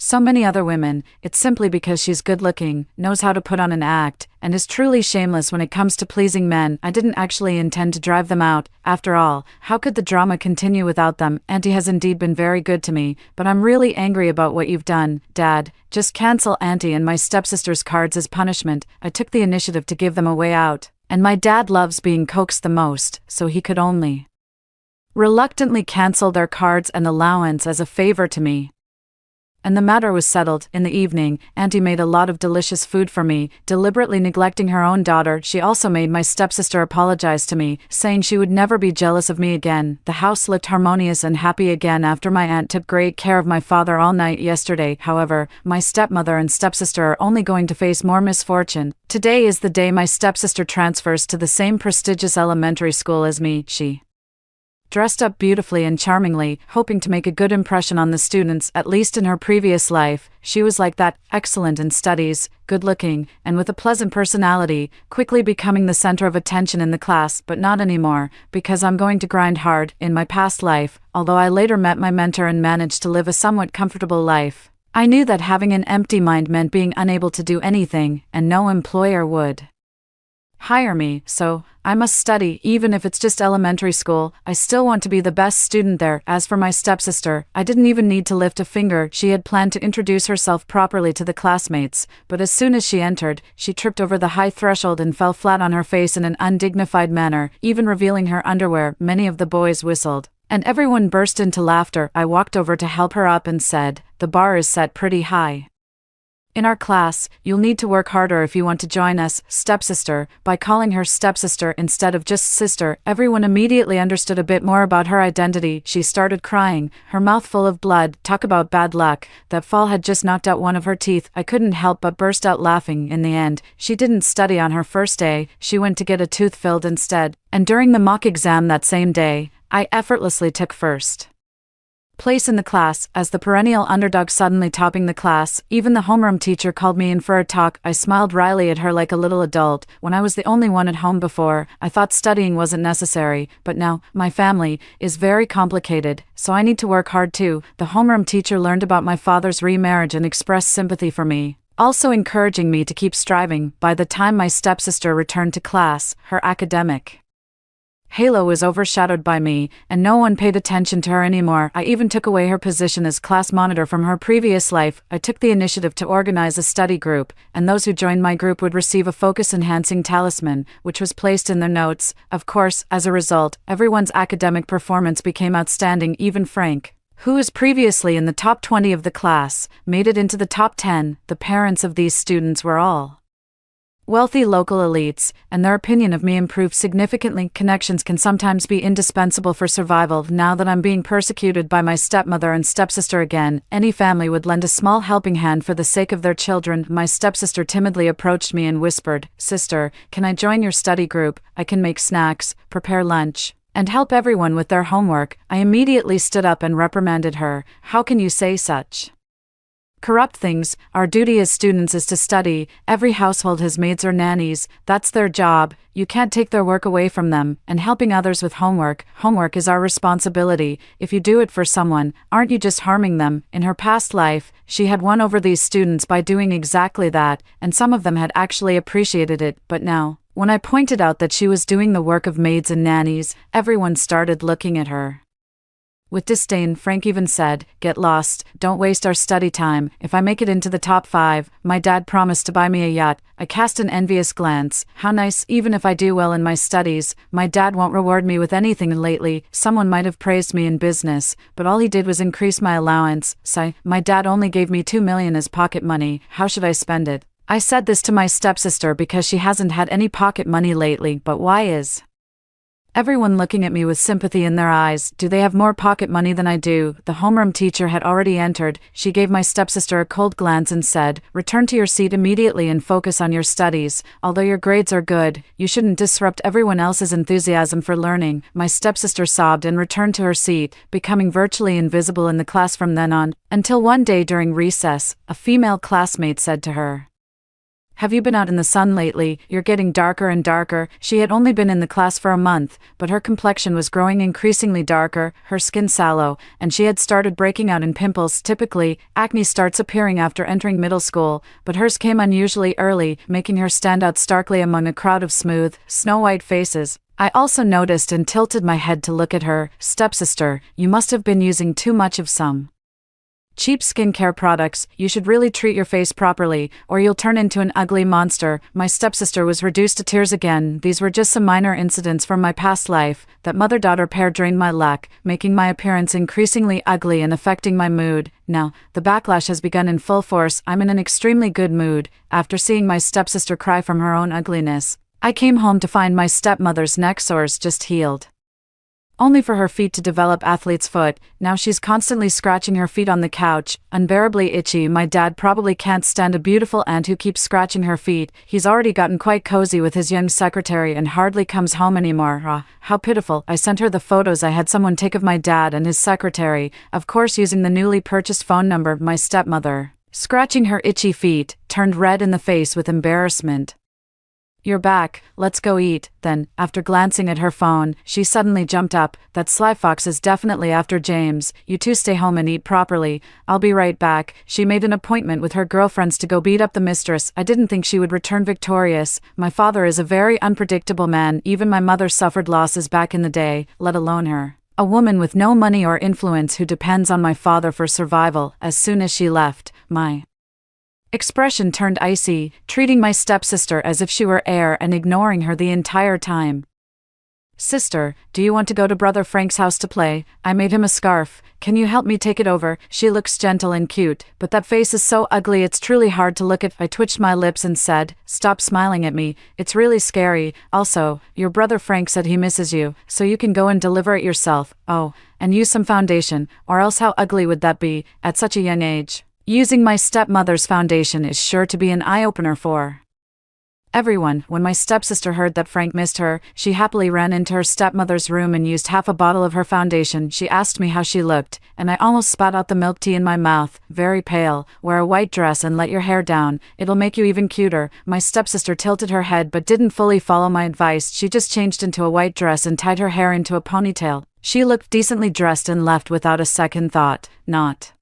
so many other women? It's simply because she's good-looking, knows how to put on an act, and is truly shameless when it comes to pleasing men. I didn't actually intend to drive them out. After all, how could the drama continue without them? Auntie has indeed been very good to me, but I'm really angry about what you've done. Dad, just cancel Auntie and my stepsister's cards as punishment. I took the initiative to give them a way out, and my dad loves being coaxed the most, so he could only reluctantly cancel their cards and allowance as a favor to me. And the matter was settled. In the evening, Auntie made a lot of delicious food for me, deliberately neglecting her own daughter. She also made my stepsister apologize to me, saying she would never be jealous of me again. The house looked harmonious and happy again after my aunt took great care of my father all night yesterday. However, my stepmother and stepsister are only going to face more misfortune. Today is the day my stepsister transfers to the same prestigious elementary school as me. She dressed up beautifully and charmingly, hoping to make a good impression on the students. At least in her previous life, she was like that, excellent in studies, good-looking, and with a pleasant personality, quickly becoming the center of attention in the class. But not anymore, because I'm going to grind hard. In my past life, although I later met my mentor and managed to live a somewhat comfortable life, I knew that having an empty mind meant being unable to do anything, and no employer would hire me, so I must study. Even if it's just elementary school, I still want to be the best student there. As for my stepsister, I didn't even need to lift a finger. She had planned to introduce herself properly to the classmates, but as soon as she entered, she tripped over the high threshold and fell flat on her face in an undignified manner, even revealing her underwear. Many of the boys whistled, and everyone burst into laughter. I walked over to help her up and said, "The bar is set pretty high in our class. You'll need to work harder if you want to join us, stepsister." By calling her stepsister instead of just sister, everyone immediately understood a bit more about her identity. She started crying, her mouth full of blood. Talk about bad luck. That fall had just knocked out one of her teeth. I couldn't help but burst out laughing. In the end, she didn't study on her first day. She went to get a tooth filled instead. And during the mock exam that same day, I effortlessly took first place in the class, as the perennial underdog, suddenly topping the class. Even the homeroom teacher called me in for a talk. I smiled wryly at her like a little adult. When I was the only one at home before, I thought studying wasn't necessary, but now, my family is very complicated, so I need to work hard too. The homeroom teacher learned about my father's remarriage and expressed sympathy for me, also encouraging me to keep striving. By the time my stepsister returned to class, her academic halo was overshadowed by me, and no one paid attention to her anymore. I even took away her position as class monitor from her previous life. I took the initiative to organize a study group, and those who joined my group would receive a focus-enhancing talisman, which was placed in their notes. Of course, as a result, everyone's academic performance became outstanding. Even Frank, who was previously in the top 20 of the class, made it into the top 10. The parents of these students were all wealthy local elites, and their opinion of me improved significantly. Connections can sometimes be indispensable for survival. Now that I'm being persecuted by my stepmother and stepsister again, any family would lend a small helping hand for the sake of their children. My stepsister timidly approached me and whispered, "Sister, can I join your study group? I can make snacks, prepare lunch, and help everyone with their homework." I immediately stood up and reprimanded her. "How can you say such corrupt things? Our duty as students is to study. Every household has maids or nannies. That's their job. You can't take their work away from them. And helping others with homework is our responsibility. If you do it for someone, aren't you just harming them?" In her past life, she had won over these students by doing exactly that, and some of them had actually appreciated it. But now, when I pointed out that she was doing the work of maids and nannies, everyone started looking at her with disdain. Frank even said, "Get lost, don't waste our study time. If I make it into the top 5, my dad promised to buy me a yacht." I cast an envious glance. How nice. Even if I do well in my studies, my dad won't reward me with anything. Lately, someone might have praised me in business, but all he did was increase my allowance. Sigh, my dad only gave me $2 million as pocket money. How should I spend it? I said this to my stepsister because she hasn't had any pocket money lately. But why is everyone looking at me with sympathy in their eyes? Do they have more pocket money than I do? The homeroom teacher had already entered. She gave my stepsister a cold glance and said, "Return to your seat immediately and focus on your studies. Although your grades are good, you shouldn't disrupt everyone else's enthusiasm for learning." My stepsister sobbed and returned to her seat, becoming virtually invisible in the class from then on, until one day during recess, a female classmate said to her, "Have you been out in the sun lately? You're getting darker and darker." She had only been in the class for a month, but her complexion was growing increasingly darker, her skin sallow, and she had started breaking out in pimples. Typically, acne starts appearing after entering middle school, but hers came unusually early, making her stand out starkly among a crowd of smooth, snow-white faces. I also noticed and tilted my head to look at her. "Stepsister, you must have been using too much of some cheap skincare products. You should really treat your face properly, or you'll turn into an ugly monster. My stepsister was reduced to tears again. These were just some minor incidents from my past life. That mother-daughter pair drained my luck, making my appearance increasingly ugly and affecting my mood. Now, the backlash has begun in full force. I'm in an extremely good mood, after seeing my stepsister cry from her own ugliness. I came home to find my stepmother's neck sores just healed, only for her feet to develop athlete's foot. Now she's constantly scratching her feet on the couch, unbearably itchy. My dad probably can't stand a beautiful aunt who keeps scratching her feet. He's already gotten quite cozy with his young secretary and hardly comes home anymore. Ah, how pitiful. I sent her the photos I had someone take of my dad and his secretary, of course using the newly purchased phone number. My stepmother, scratching her itchy feet, turned red in the face with embarrassment. "You're back, let's go eat." Then, after glancing at her phone, she suddenly jumped up. "That sly fox is definitely after James. You two stay home and eat properly. I'll be right back." She made an appointment with her girlfriends to go beat up the mistress. I didn't think she would return victorious. My father is a very unpredictable man. Even my mother suffered losses back in the day, let alone her. A woman with no money or influence who depends on my father for survival. As soon as she left, my expression turned icy, treating my stepsister as if she were air and ignoring her the entire time. "Sister, do you want to go to Brother Frank's house to play? I made him a scarf. Can you help me take it over?" She looks gentle and cute, but that face is so ugly it's truly hard to look at. I twitched my lips and said, "Stop smiling at me. It's really scary. Also, your brother Frank said he misses you, so you can go and deliver it yourself. Oh, and use some foundation, or else how ugly would that be, at such a young age?" Using my stepmother's foundation is sure to be an eye-opener for everyone. When my stepsister heard that Frank missed her, she happily ran into her stepmother's room and used half a bottle of her foundation. She asked me how she looked, and I almost spat out the milk tea in my mouth. "Very pale. Wear a white dress and let your hair down. It'll make you even cuter." My stepsister tilted her head but didn't fully follow my advice. She just changed into a white dress and tied her hair into a ponytail. She looked decently dressed and left without a second thought, not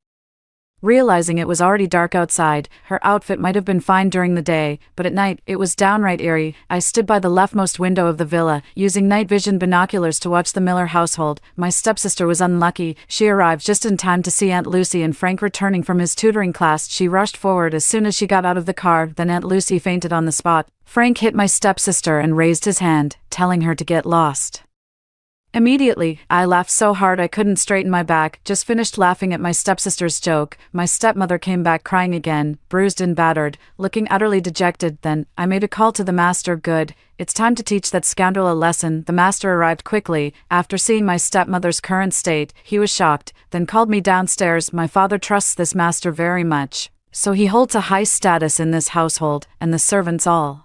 realizing it was already dark outside. Her outfit might have been fine during the day, but at night, it was downright eerie. I stood by the leftmost window of the villa, using night vision binoculars to watch the Miller household. My stepsister was unlucky. She arrived just in time to see Aunt Lucy and Frank returning from his tutoring class. She rushed forward as soon as she got out of the car, then Aunt Lucy fainted on the spot. Frank hit my stepsister and raised his hand, telling her to get lost. Immediately, I laughed so hard I couldn't straighten my back. Just finished laughing at my stepsister's joke. My stepmother came back crying again, bruised and battered, looking utterly dejected. Then, I made a call to the master. "Good. It's time to teach that scoundrel a lesson." The master arrived quickly. After seeing my stepmother's current state, he was shocked, then called me downstairs. My father trusts this master very much, so he holds a high status in this household, and the servants all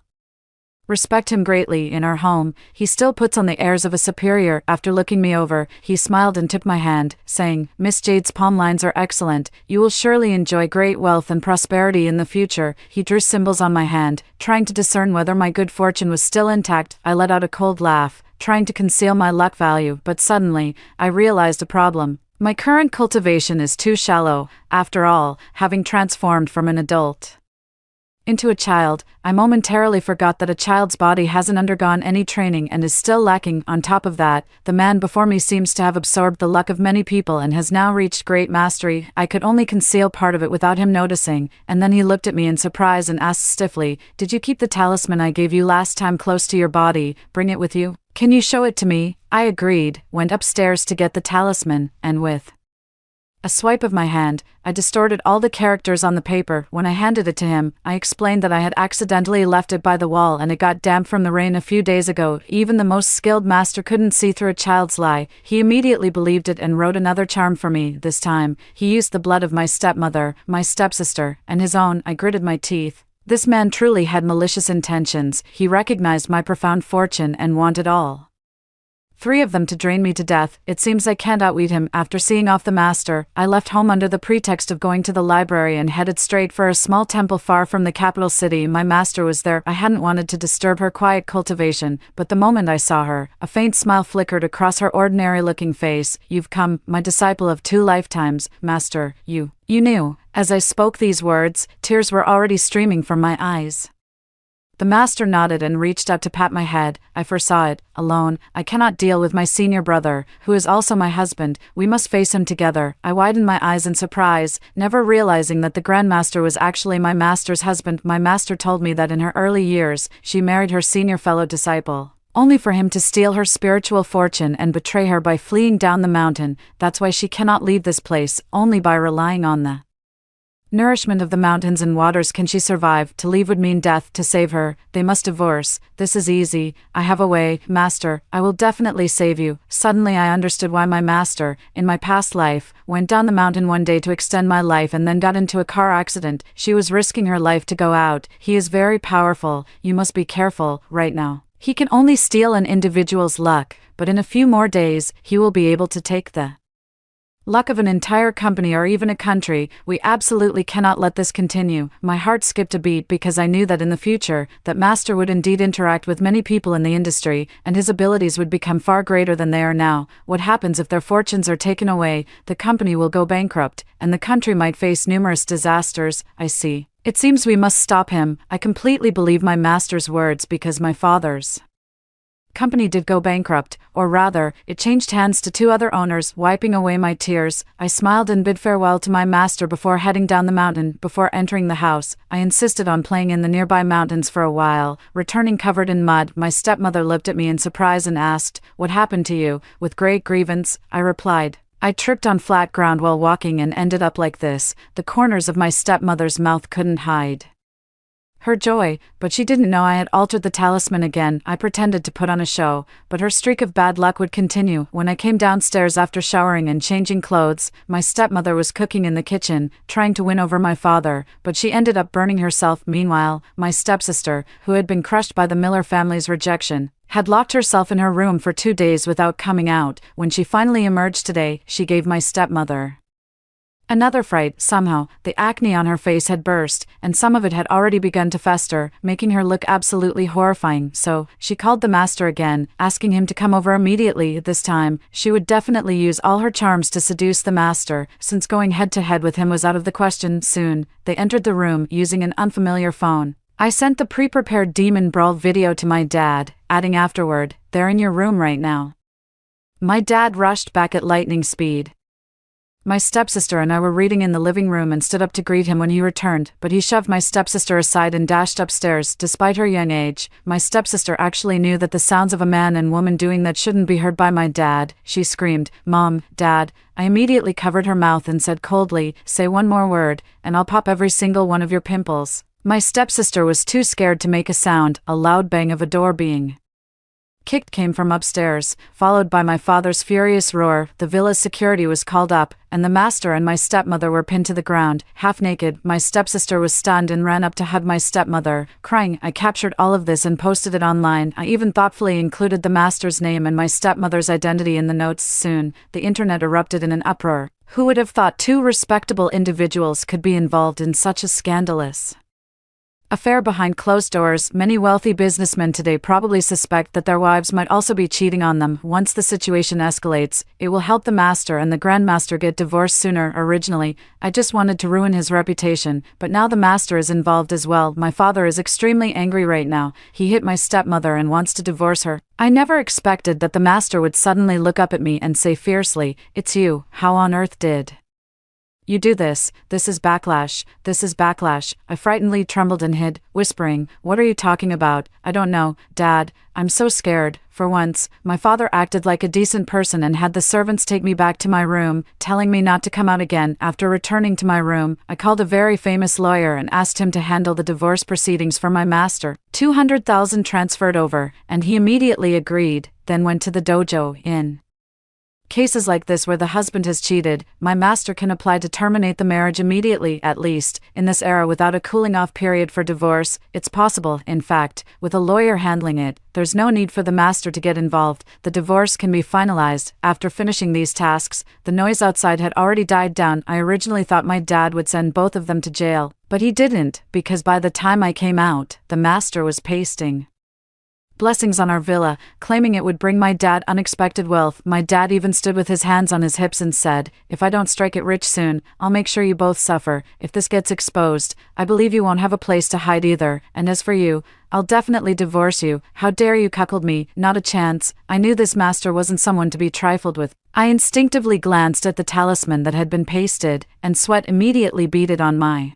respect him greatly. In our home, he still puts on the airs of a superior. After looking me over, he smiled and took my hand, saying, "Miss Jade's palm lines are excellent. You will surely enjoy great wealth and prosperity in the future." He drew symbols on my hand, trying to discern whether my good fortune was still intact. I let out a cold laugh, trying to conceal my luck value, but suddenly, I realized a problem. My current cultivation is too shallow. After all, having transformed from an adult into a child, I momentarily forgot that a child's body hasn't undergone any training and is still lacking. On top of that, the man before me seems to have absorbed the luck of many people and has now reached great mastery. I could only conceal part of it without him noticing, and then he looked at me in surprise and asked stiffly, "Did you keep the talisman I gave you last time close to your body? Bring it with you? Can you show it to me?" I agreed, went upstairs to get the talisman, and with a swipe of my hand, I distorted all the characters on the paper. When I handed it to him, I explained that I had accidentally left it by the wall and it got damp from the rain a few days ago. Even the most skilled master couldn't see through a child's lie. He immediately believed it and wrote another charm for me. This time, he used the blood of my stepmother, my stepsister, and his own. I gritted my teeth. This man truly had malicious intentions. He recognized my profound fortune and wanted all three of them to drain me to death. It seems I can't outwit him. After seeing off the master, I left home under the pretext of going to the library and headed straight for a small temple far from the capital city. My master was there. I hadn't wanted to disturb her quiet cultivation, but the moment I saw her, a faint smile flickered across her ordinary-looking face. "You've come, my disciple of 2 lifetimes, master. You knew." As I spoke these words, tears were already streaming from my eyes. The master nodded and reached out to pat my head. I foresaw it. Alone, I cannot deal with my senior brother, who is also my husband. We must face him together. I widened my eyes in surprise, never realizing that the Grandmaster was actually my master's husband. My master told me that in her early years, she married her senior fellow disciple, only for him to steal her spiritual fortune and betray her by fleeing down the mountain. That's why she cannot leave this place. Only by relying on the nourishment of the mountains and waters can she survive. To leave would mean death. To save her, they must divorce. This is easy. I have a way, master. I will definitely save you. Suddenly I understood why my master, in my past life, went down the mountain one day to extend my life and then got into a car accident. She was risking her life to go out. He is very powerful. You must be careful, right now. He can only steal an individual's luck, but in a few more days, he will be able to take the luck of an entire company or even a country. We absolutely cannot let this continue. My heart skipped a beat because I knew that in the future, that master would indeed interact with many people in the industry, and his abilities would become far greater than they are now. What happens if their fortunes are taken away? The company will go bankrupt, and the country might face numerous disasters. I see. It seems we must stop him. I completely believe my master's words because my father's company did go bankrupt, or rather, it changed hands to two other owners. Wiping away my tears, I smiled and bid farewell to my master before heading down the mountain. Before entering the house, I insisted on playing in the nearby mountains for a while. Returning covered in mud, my stepmother looked at me in surprise and asked, "What happened to you?" With great grievance, I replied, "I tripped on flat ground while walking and ended up like this." The corners of my stepmother's mouth couldn't hide her joy, but she didn't know I had altered the talisman again. I pretended to put on a show, but her streak of bad luck would continue. When I came downstairs after showering and changing clothes, my stepmother was cooking in the kitchen, trying to win over my father, but she ended up burning herself. Meanwhile, my stepsister, who had been crushed by the Miller family's rejection, had locked herself in her room for 2 days without coming out. When she finally emerged today, she gave my stepmother another fright. Somehow, the acne on her face had burst, and some of it had already begun to fester, making her look absolutely horrifying. So, she called the master again, asking him to come over immediately. This time, she would definitely use all her charms to seduce the master, since going head-to-head with him was out of the question. Soon, they entered the room, using an unfamiliar phone. I sent the pre-prepared Demon Brawl video to my dad, adding afterward, "They're in your room right now." My dad rushed back at lightning speed. My stepsister and I were reading in the living room and stood up to greet him when he returned, but he shoved my stepsister aside and dashed upstairs. Despite her young age, my stepsister actually knew that the sounds of a man and woman doing that shouldn't be heard by my dad. She screamed, "Mom, Dad." I immediately covered her mouth and said coldly, "Say one more word, and I'll pop every single one of your pimples." My stepsister was too scared to make a sound. A loud bang of a door being kicked came from upstairs, followed by my father's furious roar. The villa's security was called up, and the master and my stepmother were pinned to the ground, half naked. My stepsister was stunned and ran up to hug my stepmother, crying. I captured all of this and posted it online. I even thoughtfully included the master's name and my stepmother's identity in the notes. Soon, the internet erupted in an uproar. Who would have thought two respectable individuals could be involved in such a scandalous affair behind closed doors? Many wealthy businessmen today probably suspect that their wives might also be cheating on them. Once the situation escalates, it will help the master and the grandmaster get divorced sooner. Originally, I just wanted to ruin his reputation, but now the master is involved as well. My father is extremely angry right now. He hit my stepmother and wants to divorce her. I never expected that the master would suddenly look up at me and say fiercely, "It's you. How on earth did you do this? This is backlash. This is backlash." I frightenedly trembled and hid, whispering, "What are you talking about?" "I don't know, Dad. I'm so scared." For once, my father acted like a decent person and had the servants take me back to my room, telling me not to come out again. After returning to my room, I called a very famous lawyer and asked him to handle the divorce proceedings for my master. 200,000 transferred over, and he immediately agreed, then went to the dojo. In cases like this where the husband has cheated, my master can apply to terminate the marriage immediately. At least, in this era, without a cooling-off period for divorce, it's possible. In fact, with a lawyer handling it, there's no need for the master to get involved. The divorce can be finalized. After finishing these tasks, the noise outside had already died down. I originally thought my dad would send both of them to jail, but he didn't, because by the time I came out, the master was pasting blessings on our villa, claiming it would bring my dad unexpected wealth. My dad even stood with his hands on his hips and said, "If I don't strike it rich soon, I'll make sure you both suffer. If this gets exposed, I believe you won't have a place to hide either. And as for you, I'll definitely divorce you. How dare you cuckold me? Not a chance." I knew this master wasn't someone to be trifled with. I instinctively glanced at the talisman that had been pasted, and sweat immediately beaded on my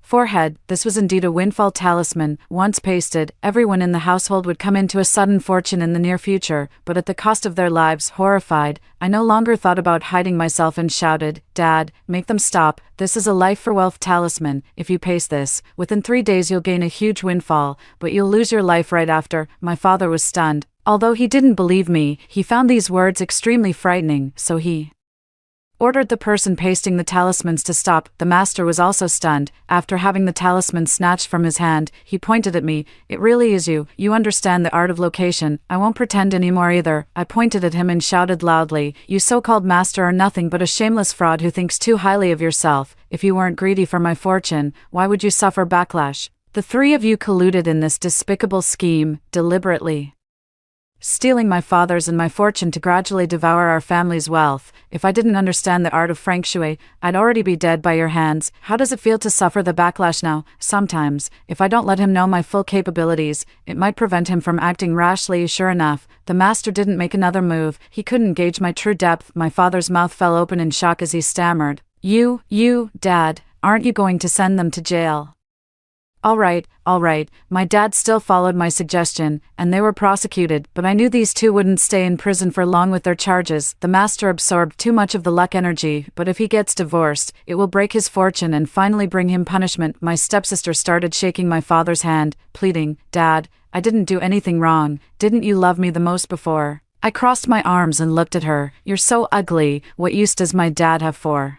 forehead. This was indeed a windfall talisman. Once pasted, everyone in the household would come into a sudden fortune in the near future, but at the cost of their lives. Horrified, I no longer thought about hiding myself and shouted, "Dad, make them stop. This is a life for wealth talisman. If you paste this, within 3 days you'll gain a huge windfall, but you'll lose your life right after." My father was stunned. Although he didn't believe me, he found these words extremely frightening, so he ordered the person pasting the talismans to stop. The master was also stunned. After having the talisman snatched from his hand, he pointed at me. "It really is you. You understand the art of location. I won't pretend anymore either." I pointed at him and shouted loudly, "You so-called master are nothing but a shameless fraud who thinks too highly of yourself. If you weren't greedy for my fortune, why would you suffer backlash? The three of you colluded in this despicable scheme, deliberately stealing my father's and my fortune to gradually devour our family's wealth. If I didn't understand the art of feng shui, I'd already be dead by your hands. How does it feel to suffer the backlash now? Sometimes, if I don't let him know my full capabilities, it might prevent him from acting rashly." Sure enough, the master didn't make another move. He couldn't gauge my true depth. My father's mouth fell open in shock as he stammered, You, Dad, aren't you going to send them to jail?" All right. My dad still followed my suggestion, and they were prosecuted, but I knew these two wouldn't stay in prison for long with their charges. The master absorbed too much of the luck energy, but if he gets divorced, it will break his fortune and finally bring him punishment. My stepsister started shaking my father's hand, pleading, "Dad, I didn't do anything wrong. Didn't you love me the most before?" I crossed my arms and looked at her. "You're so ugly. What use does my dad have for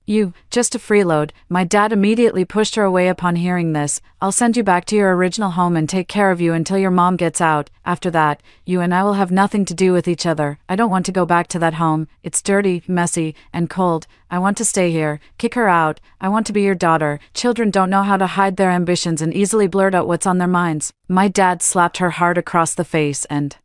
you? Just a freeload." My dad immediately pushed her away upon hearing this. "I'll send you back to your original home and take care of you until your mom gets out. After that, you and I will have nothing to do with each other. I don't want to go back to that home. It's dirty, messy, and cold. I want to stay here. Kick her out. I want to be your daughter." Children don't know how to hide their ambitions and easily blurt out what's on their minds. My dad slapped her hard across the face and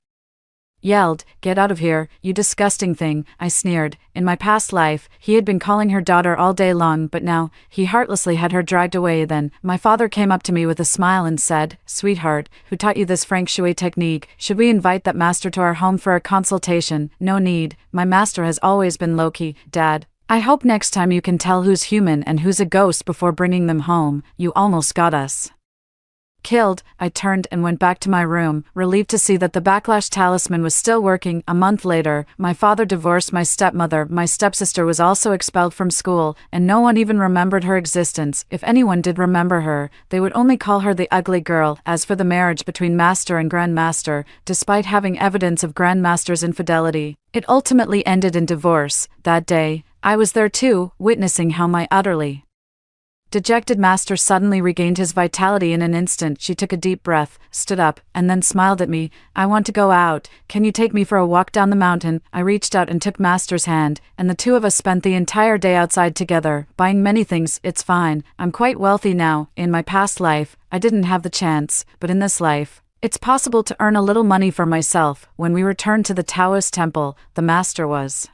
yelled, "Get out of here, you disgusting thing." I sneered. In my past life, he had been calling her daughter all day long, but now, he heartlessly had her dragged away. Then, my father came up to me with a smile and said, "Sweetheart, who taught you this feng shui technique? Should we invite that master to our home for a consultation?" "No need. My master has always been low-key, Dad. I hope next time you can tell who's human and who's a ghost before bringing them home. You almost got us killed." I turned and went back to my room, relieved to see that the backlash talisman was still working. A month later, my father divorced my stepmother. My stepsister was also expelled from school, and no one even remembered her existence. If anyone did remember her, they would only call her the ugly girl. As for the marriage between master and grandmaster, despite having evidence of grandmaster's infidelity, it ultimately ended in divorce. That day, I was there too, witnessing how my utterly dejected master suddenly regained his vitality in an instant. She took a deep breath, stood up, and then smiled at me. "I want to go out. Can you take me for a walk down the mountain?" I reached out and took master's hand, and the two of us spent the entire day outside together, buying many things. It's fine. I'm quite wealthy now. In my past life, I didn't have the chance, but in this life, it's possible to earn a little money for myself. When we returned to the Taoist temple, the master was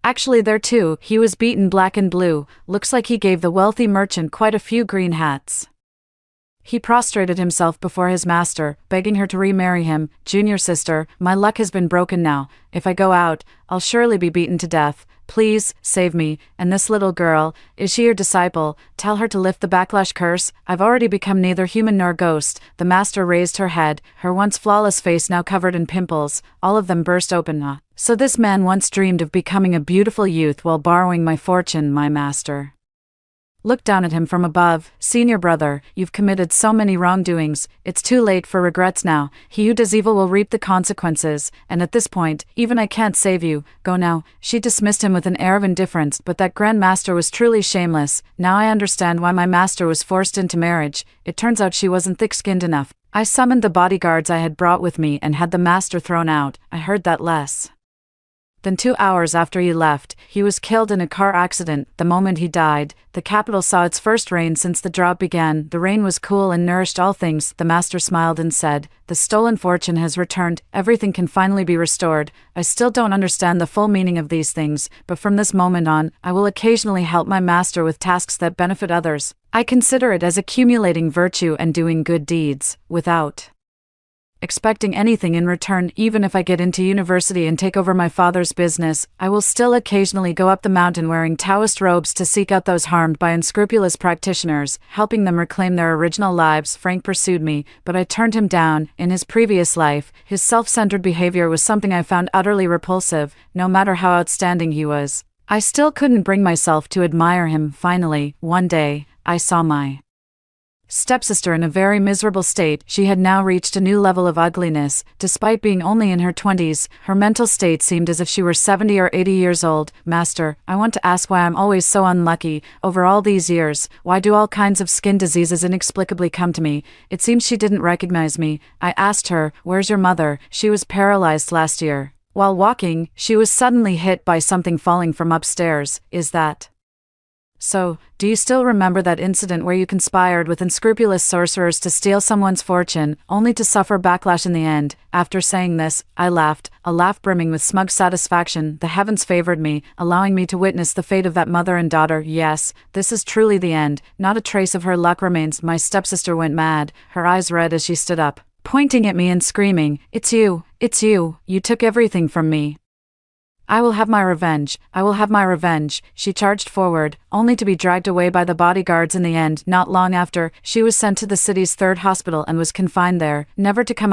actually there too. He was beaten black and blue. Looks like he gave the wealthy merchant quite a few green hats. He prostrated himself before his master, begging her to remarry him. "Junior sister, my luck has been broken now. If I go out, I'll surely be beaten to death. Please, save me. And this little girl, is she your disciple? Tell her to lift the backlash curse. I've already become neither human nor ghost." The master raised her head, her once flawless face now covered in pimples. All of them burst open. So this man once dreamed of becoming a beautiful youth while borrowing my fortune. My master looked down at him from above. "Senior brother, you've committed so many wrongdoings. It's too late for regrets now. He who does evil will reap the consequences, and at this point, even I can't save you. Go now." She dismissed him with an air of indifference, but that Grand Master was truly shameless. Now I understand why my master was forced into marriage. It turns out she wasn't thick-skinned enough. I summoned the bodyguards I had brought with me and had the master thrown out. I heard that less Then 2 hours after he left, he was killed in a car accident. The moment he died, the capital saw its first rain since the drought began. The rain was cool and nourished all things. The master smiled and said, "The stolen fortune has returned. Everything can finally be restored. I still don't understand the full meaning of these things, but from this moment on, I will occasionally help my master with tasks that benefit others. I consider it as accumulating virtue and doing good deeds, without expecting anything in return. Even if I get into university and take over my father's business, I will still occasionally go up the mountain wearing Taoist robes to seek out those harmed by unscrupulous practitioners, helping them reclaim their original lives." Frank pursued me, but I turned him down. In his previous life, his self-centered behavior was something I found utterly repulsive, no matter how outstanding he was. I still couldn't bring myself to admire him. Finally, one day, I saw my stepsister in a very miserable state. She had now reached a new level of ugliness. Despite being only in her 20s, her mental state seemed as if she were 70 or 80 years old. "Master, I want to ask why I'm always so unlucky. Over all these years, why do all kinds of skin diseases inexplicably come to me? It seems she didn't recognize me." I asked her, "Where's your mother? She was paralyzed last year. While walking, she was suddenly hit by something falling from upstairs. Is that so? Do you still remember that incident where you conspired with unscrupulous sorcerers to steal someone's fortune, only to suffer backlash in the end?" After saying this, I laughed, a laugh brimming with smug satisfaction. The heavens favored me, allowing me to witness the fate of that mother and daughter. Yes, this is truly the end. Not a trace of her luck remains. My stepsister went mad, her eyes red as she stood up, pointing at me and screaming, "It's you! It's you! You took everything from me. I will have my revenge. I will have my revenge." She charged forward, only to be dragged away by the bodyguards in the end. Not long after, she was sent to the city's third hospital and was confined there, never to come